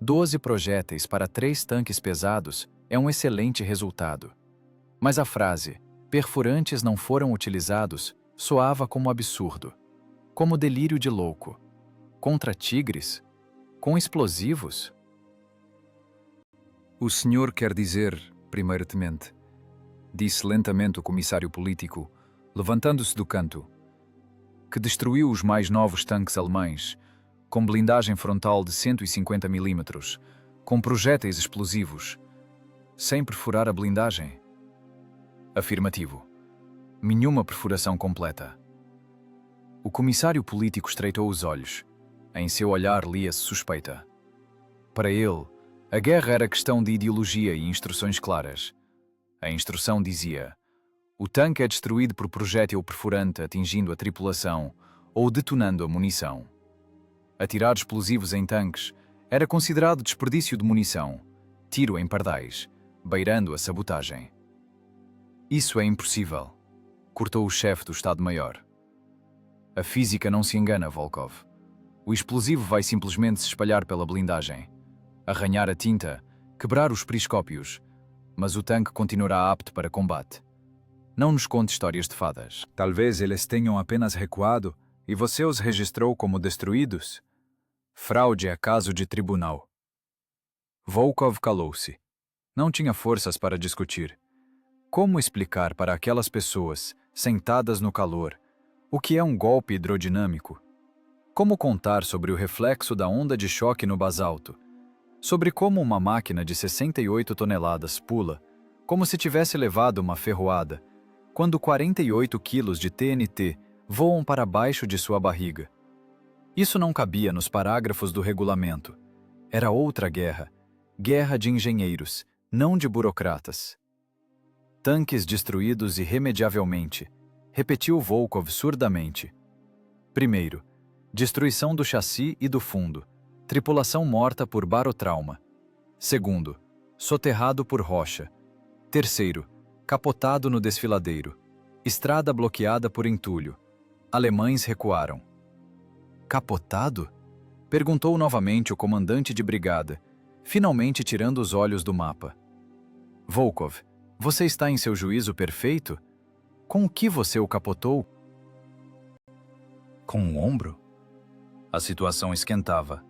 12 projéteis para 3 tanques pesados é um excelente resultado. Mas a frase, perfurantes não foram utilizados, soava como absurdo. Como delírio de louco. Contra tigres? Com explosivos? "O senhor quer dizer, primeiro-tenente", disse lentamente o comissário político, levantando-se do canto, "que destruiu os mais novos tanques alemães, com blindagem frontal de 150 mm, com projéteis explosivos, sem perfurar a blindagem?" "Afirmativo. Nenhuma perfuração completa." O comissário político estreitou os olhos. Em seu olhar lia-se suspeita. Para ele, a guerra era questão de ideologia e instruções claras. A instrução dizia: o tanque é destruído por projétil perfurante atingindo a tripulação ou detonando a munição. Atirar explosivos em tanques era considerado desperdício de munição, tiro em pardais, beirando a sabotagem. "Isso é impossível", cortou o chefe do Estado-Maior. "A física não se engana, Volkov. O explosivo vai simplesmente se espalhar pela blindagem, arranhar a tinta, quebrar os periscópios, mas o tanque continuará apto para combate. Não nos conte histórias de fadas." Talvez eles tenham apenas recuado e você os registrou como destruídos? Fraude é caso de tribunal. Volkov calou-se. Não tinha forças para discutir. Como explicar para aquelas pessoas, sentadas no calor, o que é um golpe hidrodinâmico? Como contar sobre o reflexo da onda de choque no basalto? Sobre como uma máquina de 68 toneladas pula, como se tivesse levado uma ferroada, quando 48 quilos de TNT voam para baixo de sua barriga? Isso não cabia nos parágrafos do regulamento. Era outra guerra. Guerra de engenheiros, não de burocratas. Tanques destruídos irremediavelmente, repetiu Volkov surdamente. Primeiro, destruição do chassi e do fundo, tripulação morta por barotrauma. Segundo, soterrado por rocha. Terceiro, capotado no desfiladeiro, estrada bloqueada por entulho. Alemães recuaram. Capotado? Perguntou novamente o comandante de brigada, finalmente tirando os olhos do mapa. Volkov, você está em seu juízo perfeito? Com o que você o capotou? Com o ombro? A situação esquentava.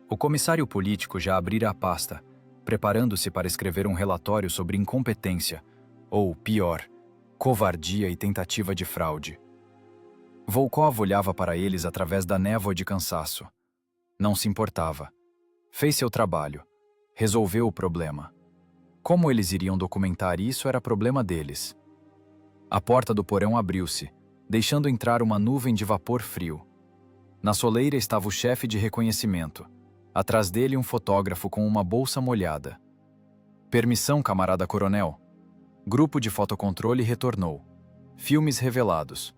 O comissário político já abrira a pasta, preparando-se para escrever um relatório sobre incompetência, ou, pior, covardia e tentativa de fraude. Volkov olhava para eles através da névoa de cansaço. Não se importava. Fez seu trabalho. Resolveu o problema. Como eles iriam documentar isso era problema deles. A porta do porão abriu-se, deixando entrar uma nuvem de vapor frio. Na soleira estava o chefe de reconhecimento. Atrás dele um fotógrafo com uma bolsa molhada. Permissão, camarada coronel. Grupo de fotocontrole retornou. Filmes revelados.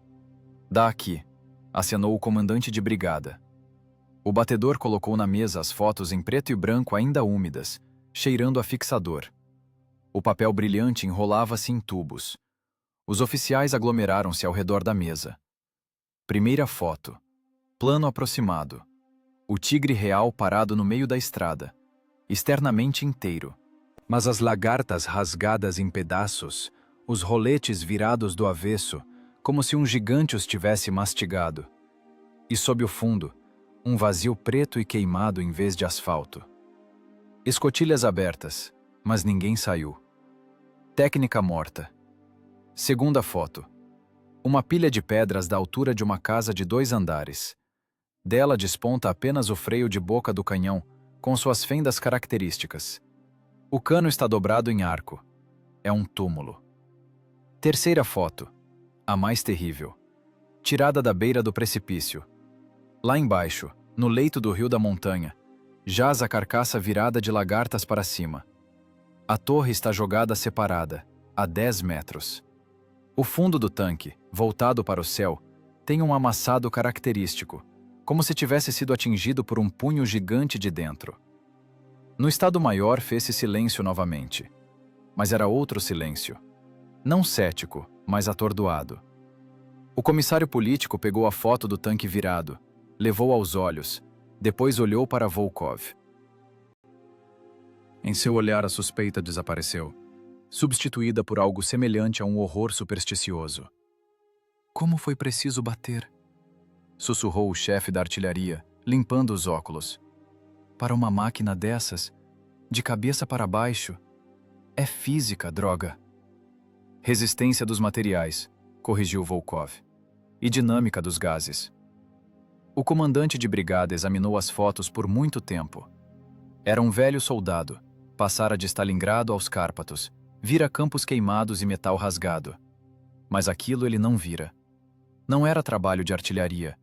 Dá aqui, acenou o comandante de brigada. O batedor colocou na mesa as fotos em preto e branco ainda úmidas, cheirando a fixador. O papel brilhante enrolava-se em tubos. Os oficiais aglomeraram-se ao redor da mesa. Primeira foto. Plano aproximado. O tigre real parado no meio da estrada, externamente inteiro. Mas as lagartas rasgadas em pedaços, os roletes virados do avesso, como se um gigante os tivesse mastigado. E sob o fundo, um vazio preto e queimado em vez de asfalto. Escotilhas abertas, mas ninguém saiu. Técnica morta. Segunda foto. Uma pilha de pedras da altura de uma casa de 2 andares. Dela desponta apenas o freio de boca do canhão, com suas fendas características. O cano está dobrado em arco. É um túmulo. Terceira foto. A mais terrível. Tirada da beira do precipício. Lá embaixo, no leito do rio da montanha, jaz a carcaça virada de lagartas para cima. A torre está jogada separada, a 10 metros. O fundo do tanque, voltado para o céu, tem um amassado característico, como se tivesse sido atingido por um punho gigante de dentro. No estado maior fez-se silêncio novamente. Mas era outro silêncio. Não cético, mas atordoado. O comissário político pegou a foto do tanque virado, levou aos olhos, depois olhou para Volkov. Em seu olhar a suspeita desapareceu, substituída por algo semelhante a um horror supersticioso. Como foi preciso bater? Sussurrou o chefe da artilharia, limpando os óculos. Para uma máquina dessas, de cabeça para baixo, é física, droga. Resistência dos materiais, corrigiu Volkov, e dinâmica dos gases. O comandante de brigada examinou as fotos por muito tempo. Era um velho soldado, passara de Stalingrado aos Cárpatos, vira campos queimados e metal rasgado. Mas aquilo ele não vira. Não era trabalho de artilharia.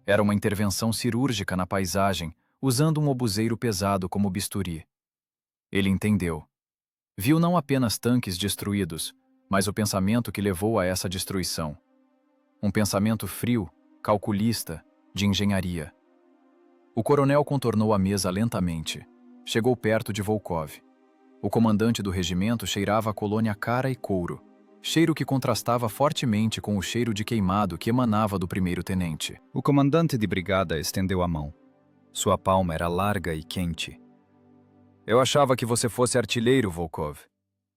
Era uma intervenção cirúrgica na paisagem, usando um obuseiro pesado como bisturi. Ele entendeu. Viu não apenas tanques destruídos, mas o pensamento que levou a essa destruição. Um pensamento frio, calculista, de engenharia. O coronel contornou a mesa lentamente. Chegou perto de Volkov. O comandante do regimento cheirava a colônia cara e couro, cheiro que contrastava fortemente com o cheiro de queimado que emanava do primeiro-tenente. O comandante de brigada estendeu a mão. Sua palma era larga e quente. Eu achava que você fosse artilheiro, Volkov,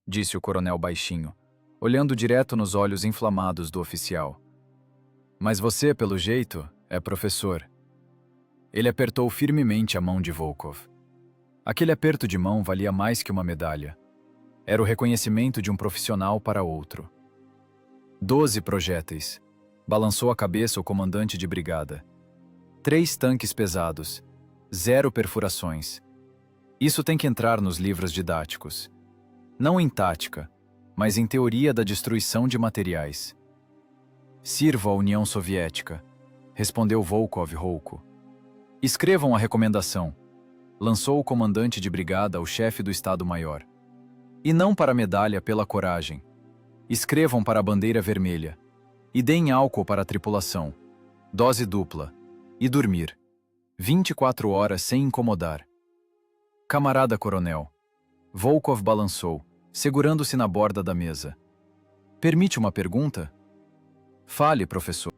disse o coronel baixinho, olhando direto nos olhos inflamados do oficial. Mas você, pelo jeito, é professor. Ele apertou firmemente a mão de Volkov. Aquele aperto de mão valia mais que uma medalha. Era o reconhecimento de um profissional para outro. 12 projéteis. Balançou a cabeça o comandante de brigada. 3 tanques pesados. 0 perfurações. Isso tem que entrar nos livros didáticos. Não em tática, mas em teoria da destruição de materiais. Sirvo à União Soviética, respondeu Volkov rouco. Escrevam a recomendação, lançou o comandante de brigada ao chefe do Estado-Maior. E não para a medalha pela coragem. Escrevam para a bandeira vermelha. E deem álcool para a tripulação. Dose dupla. E dormir. 24 horas sem incomodar. Camarada coronel. Volkov balançou, segurando-se na borda da mesa. Permite uma pergunta? Fale, professor.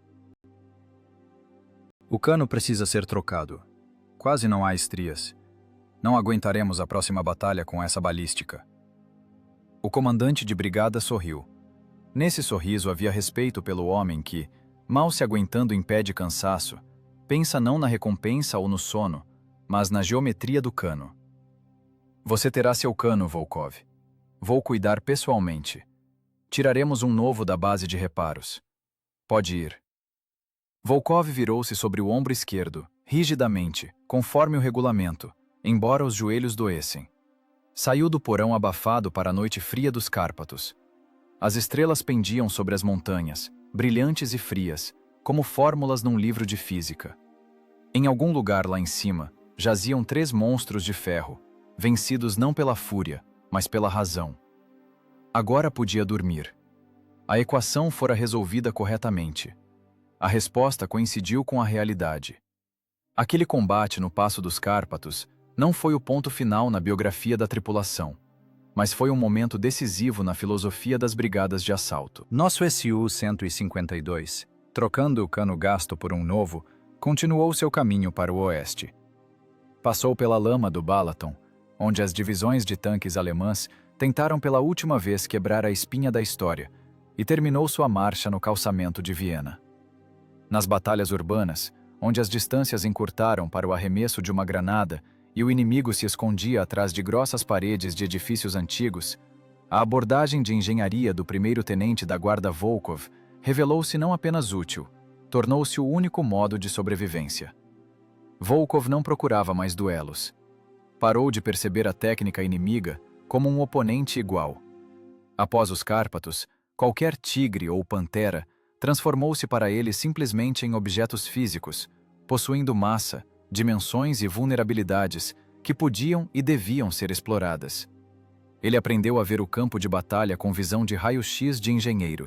O cano precisa ser trocado. Quase não há estrias. Não aguentaremos a próxima batalha com essa balística. O comandante de brigada sorriu. Nesse sorriso havia respeito pelo homem que, mal se aguentando em pé de cansaço, pensa não na recompensa ou no sono, mas na geometria do cano. Você terá seu cano, Volkov. Vou cuidar pessoalmente. Tiraremos um novo da base de reparos. Pode ir. Volkov virou-se sobre o ombro esquerdo, rigidamente, conforme o regulamento, embora os joelhos doessem. Saiu do porão abafado para a noite fria dos Cárpatos. As estrelas pendiam sobre as montanhas, brilhantes e frias, como fórmulas num livro de física. Em algum lugar lá em cima, jaziam 3 monstros de ferro, vencidos não pela fúria, mas pela razão. Agora podia dormir. A equação fora resolvida corretamente. A resposta coincidiu com a realidade. Aquele combate no Passo dos Cárpatos não foi o ponto final na biografia da tripulação, mas foi um momento decisivo na filosofia das brigadas de assalto. Nosso Su-152, trocando o cano gasto por um novo, continuou seu caminho para o oeste. Passou pela lama do Balaton, onde as divisões de tanques alemãs tentaram pela última vez quebrar a espinha da história, e terminou sua marcha no calçamento de Viena. Nas batalhas urbanas, onde as distâncias encurtaram para o arremesso de uma granada e o inimigo se escondia atrás de grossas paredes de edifícios antigos, a abordagem de engenharia do primeiro-tenente da guarda Volkov revelou-se não apenas útil, tornou-se o único modo de sobrevivência. Volkov não procurava mais duelos. Parou de perceber a técnica inimiga como um oponente igual. Após os Cárpatos, qualquer tigre ou pantera transformou-se para ele simplesmente em objetos físicos, possuindo massa, dimensões e vulnerabilidades que podiam e deviam ser exploradas. Ele aprendeu a ver o campo de batalha com visão de raio-x de engenheiro.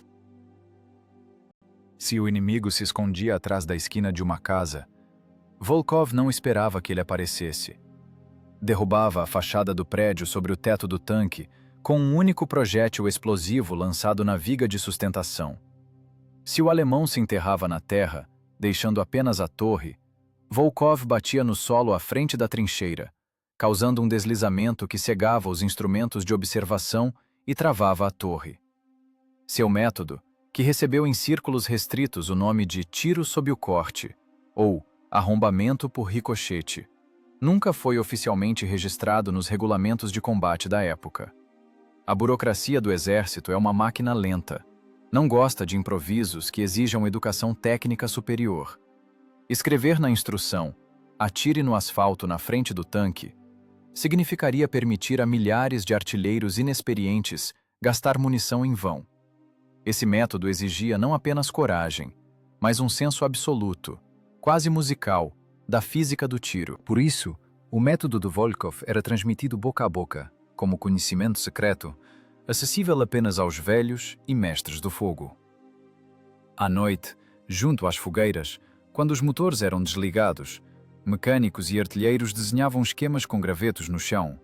Se o inimigo se escondia atrás da esquina de uma casa, Volkov não esperava que ele aparecesse. Derrubava a fachada do prédio sobre o teto do tanque com um único projétil explosivo lançado na viga de sustentação. Se o alemão se enterrava na terra, deixando apenas a torre, Volkov batia no solo à frente da trincheira, causando um deslizamento que cegava os instrumentos de observação e travava a torre. Seu método, que recebeu em círculos restritos o nome de tiro sob o corte, ou arrombamento por ricochete, nunca foi oficialmente registrado nos regulamentos de combate da época. A burocracia do exército é uma máquina lenta. Não gosta de improvisos que exijam educação técnica superior. Escrever na instrução, atire no asfalto na frente do tanque, significaria permitir a milhares de artilheiros inexperientes gastar munição em vão. Esse método exigia não apenas coragem, mas um senso absoluto, quase musical, da física do tiro. Por isso, o método do Volkov era transmitido boca a boca, como conhecimento secreto, acessível apenas aos velhos e mestres do fogo. À noite, junto às fogueiras, quando os motores eram desligados, mecânicos e artilheiros desenhavam esquemas com gravetos no chão,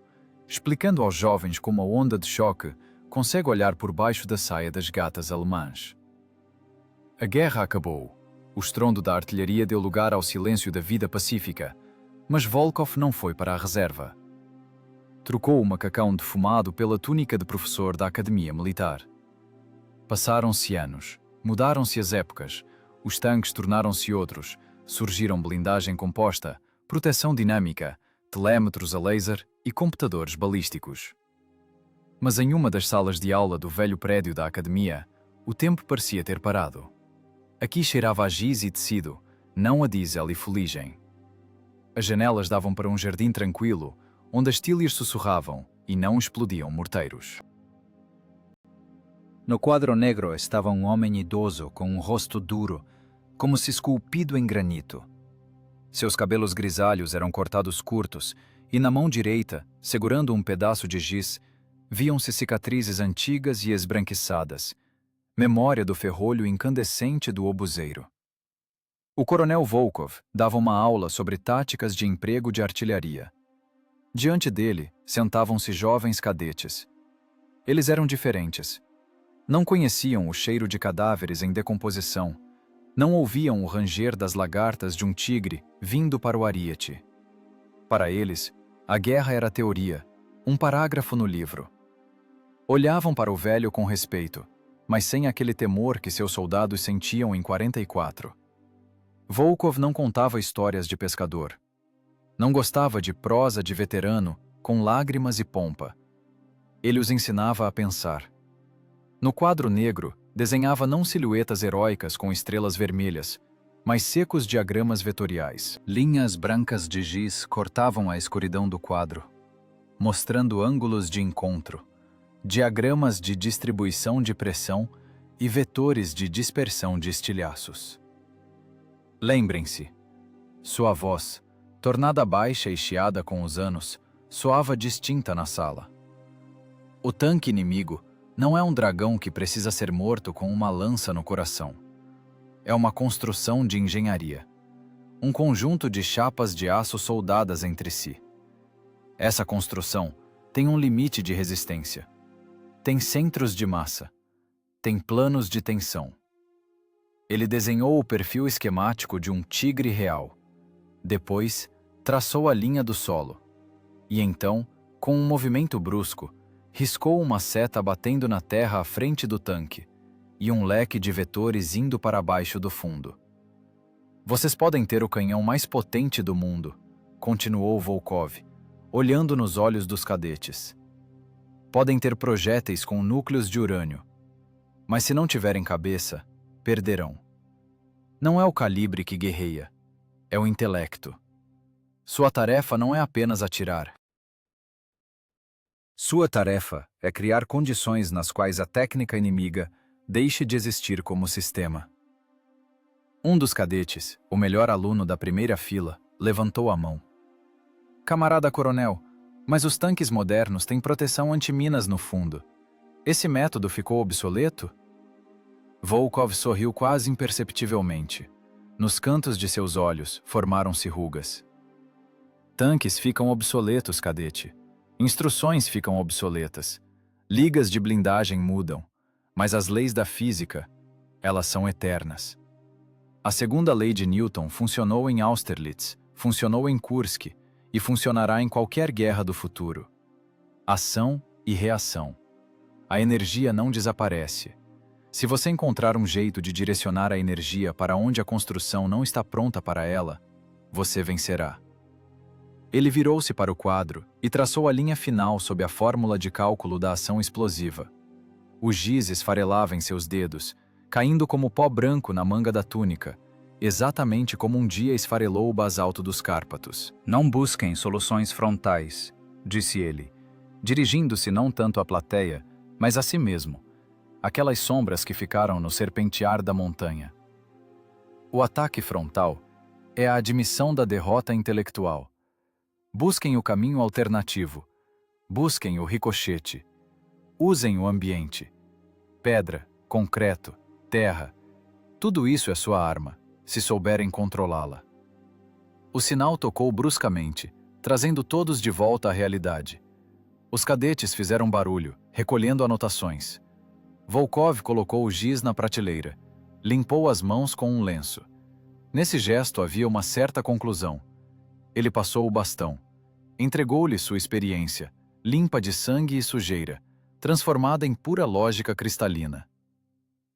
explicando aos jovens como a onda de choque consegue olhar por baixo da saia das gatas alemãs. A guerra acabou. O estrondo da artilharia deu lugar ao silêncio da vida pacífica, mas Volkov não foi para a reserva. Trocou o macacão defumado pela túnica de professor da Academia Militar. Passaram-se anos, mudaram-se as épocas, os tanques tornaram-se outros, surgiram blindagem composta, proteção dinâmica, telémetros a laser e computadores balísticos. Mas em uma das salas de aula do velho prédio da academia, o tempo parecia ter parado. Aqui cheirava a giz e tecido, não a diesel e fuligem. As janelas davam para um jardim tranquilo, onde as tílias sussurravam e não explodiam morteiros. No quadro negro estava um homem idoso com um rosto duro, como se esculpido em granito. Seus cabelos grisalhos eram cortados curtos e na mão direita, segurando um pedaço de giz, viam-se cicatrizes antigas e esbranquiçadas, memória do ferrolho incandescente do obuseiro. O coronel Volkov dava uma aula sobre táticas de emprego de artilharia. Diante dele, sentavam-se jovens cadetes. Eles eram diferentes. Não conheciam o cheiro de cadáveres em decomposição. Não ouviam o ranger das lagartas de um tigre vindo para o ariete. Para eles, a guerra era teoria, um parágrafo no livro. Olhavam para o velho com respeito, mas sem aquele temor que seus soldados sentiam em 44. Volkov não contava histórias de pescador. Não gostava de prosa de veterano, com lágrimas e pompa. Ele os ensinava a pensar. No quadro negro, desenhava não silhuetas heróicas com estrelas vermelhas, mas secos diagramas vetoriais. Linhas brancas de giz cortavam a escuridão do quadro, mostrando ângulos de encontro, diagramas de distribuição de pressão e vetores de dispersão de estilhaços. Lembrem-se, sua voz, tornada baixa e chiada com os anos, soava distinta na sala. O tanque inimigo não é um dragão que precisa ser morto com uma lança no coração. É uma construção de engenharia. Um conjunto de chapas de aço soldadas entre si. Essa construção tem um limite de resistência. Tem centros de massa. Tem planos de tensão. Ele desenhou o perfil esquemático de um tigre real. Depois, traçou a linha do solo. E então, com um movimento brusco, riscou uma seta batendo na terra à frente do tanque e um leque de vetores indo para baixo do fundo. Vocês podem ter o canhão mais potente do mundo, continuou Volkov, olhando nos olhos dos cadetes. Podem ter projéteis com núcleos de urânio, mas se não tiverem cabeça, perderão. Não é o calibre que guerreia, é o intelecto. Sua tarefa não é apenas atirar. Sua tarefa é criar condições nas quais a técnica inimiga deixe de existir como sistema. Um dos cadetes, o melhor aluno da primeira fila, levantou a mão. Camarada coronel, mas os tanques modernos têm proteção antiminas no fundo. Esse método ficou obsoleto? Volkov sorriu quase imperceptivelmente. Nos cantos de seus olhos formaram-se rugas. Tanques ficam obsoletos, cadete. Instruções ficam obsoletas. Ligas de blindagem mudam. Mas as leis da física, elas são eternas. A segunda lei de Newton funcionou em Austerlitz, funcionou em Kursk e funcionará em qualquer guerra do futuro. Ação e reação. A energia não desaparece. Se você encontrar um jeito de direcionar a energia para onde a construção não está pronta para ela, você vencerá. Ele virou-se para o quadro e traçou a linha final sob a fórmula de cálculo da ação explosiva. O giz esfarelava em seus dedos, caindo como pó branco na manga da túnica, exatamente como um dia esfarelou o basalto dos Cárpatos. Não busquem soluções frontais, disse ele, dirigindo-se não tanto à plateia, mas a si mesmo, aquelas sombras que ficaram no serpentear da montanha. O ataque frontal é a admissão da derrota intelectual. Busquem o caminho alternativo. Busquem o ricochete. Usem o ambiente. Pedra, concreto, terra. Tudo isso é sua arma, se souberem controlá-la. O sinal tocou bruscamente, trazendo todos de volta à realidade. Os cadetes fizeram barulho, recolhendo anotações. Volkov colocou o giz na prateleira. Limpou as mãos com um lenço. Nesse gesto havia uma certa conclusão. Ele passou o bastão. Entregou-lhe sua experiência, limpa de sangue e sujeira, transformada em pura lógica cristalina.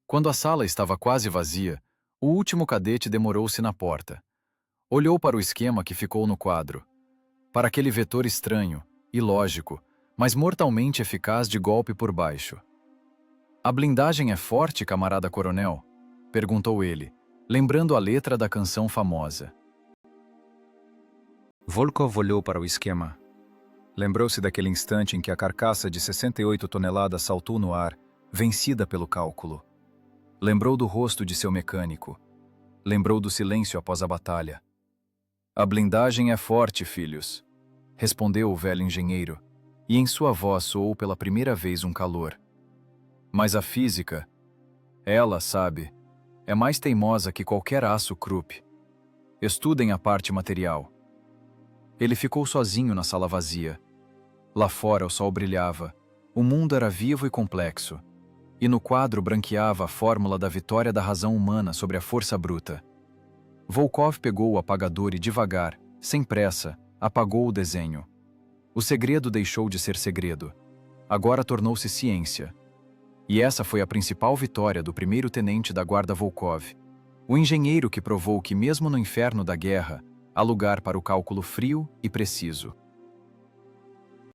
Quando a sala estava quase vazia, o último cadete demorou-se na porta. Olhou para o esquema que ficou no quadro. Para aquele vetor estranho, ilógico, mas mortalmente eficaz de golpe por baixo. A blindagem é forte, camarada coronel? Perguntou ele, lembrando a letra da canção famosa. Volkov olhou para o esquema. Lembrou-se daquele instante em que a carcaça de 68 toneladas saltou no ar, vencida pelo cálculo. Lembrou do rosto de seu mecânico. Lembrou do silêncio após a batalha. A blindagem é forte, filhos, respondeu o velho engenheiro, e em sua voz soou pela primeira vez um calor. Mas a física, ela, sabe, é mais teimosa que qualquer aço Krupp. Estudem a parte material. Ele ficou sozinho na sala vazia. Lá fora o sol brilhava, o mundo era vivo e complexo, e no quadro branqueava a fórmula da vitória da razão humana sobre a força bruta. Volkov pegou o apagador e devagar, sem pressa, apagou o desenho. O segredo deixou de ser segredo. Agora tornou-se ciência. E essa foi a principal vitória do primeiro-tenente da guarda Volkov, o engenheiro que provou que mesmo no inferno da guerra, há lugar para o cálculo frio e preciso.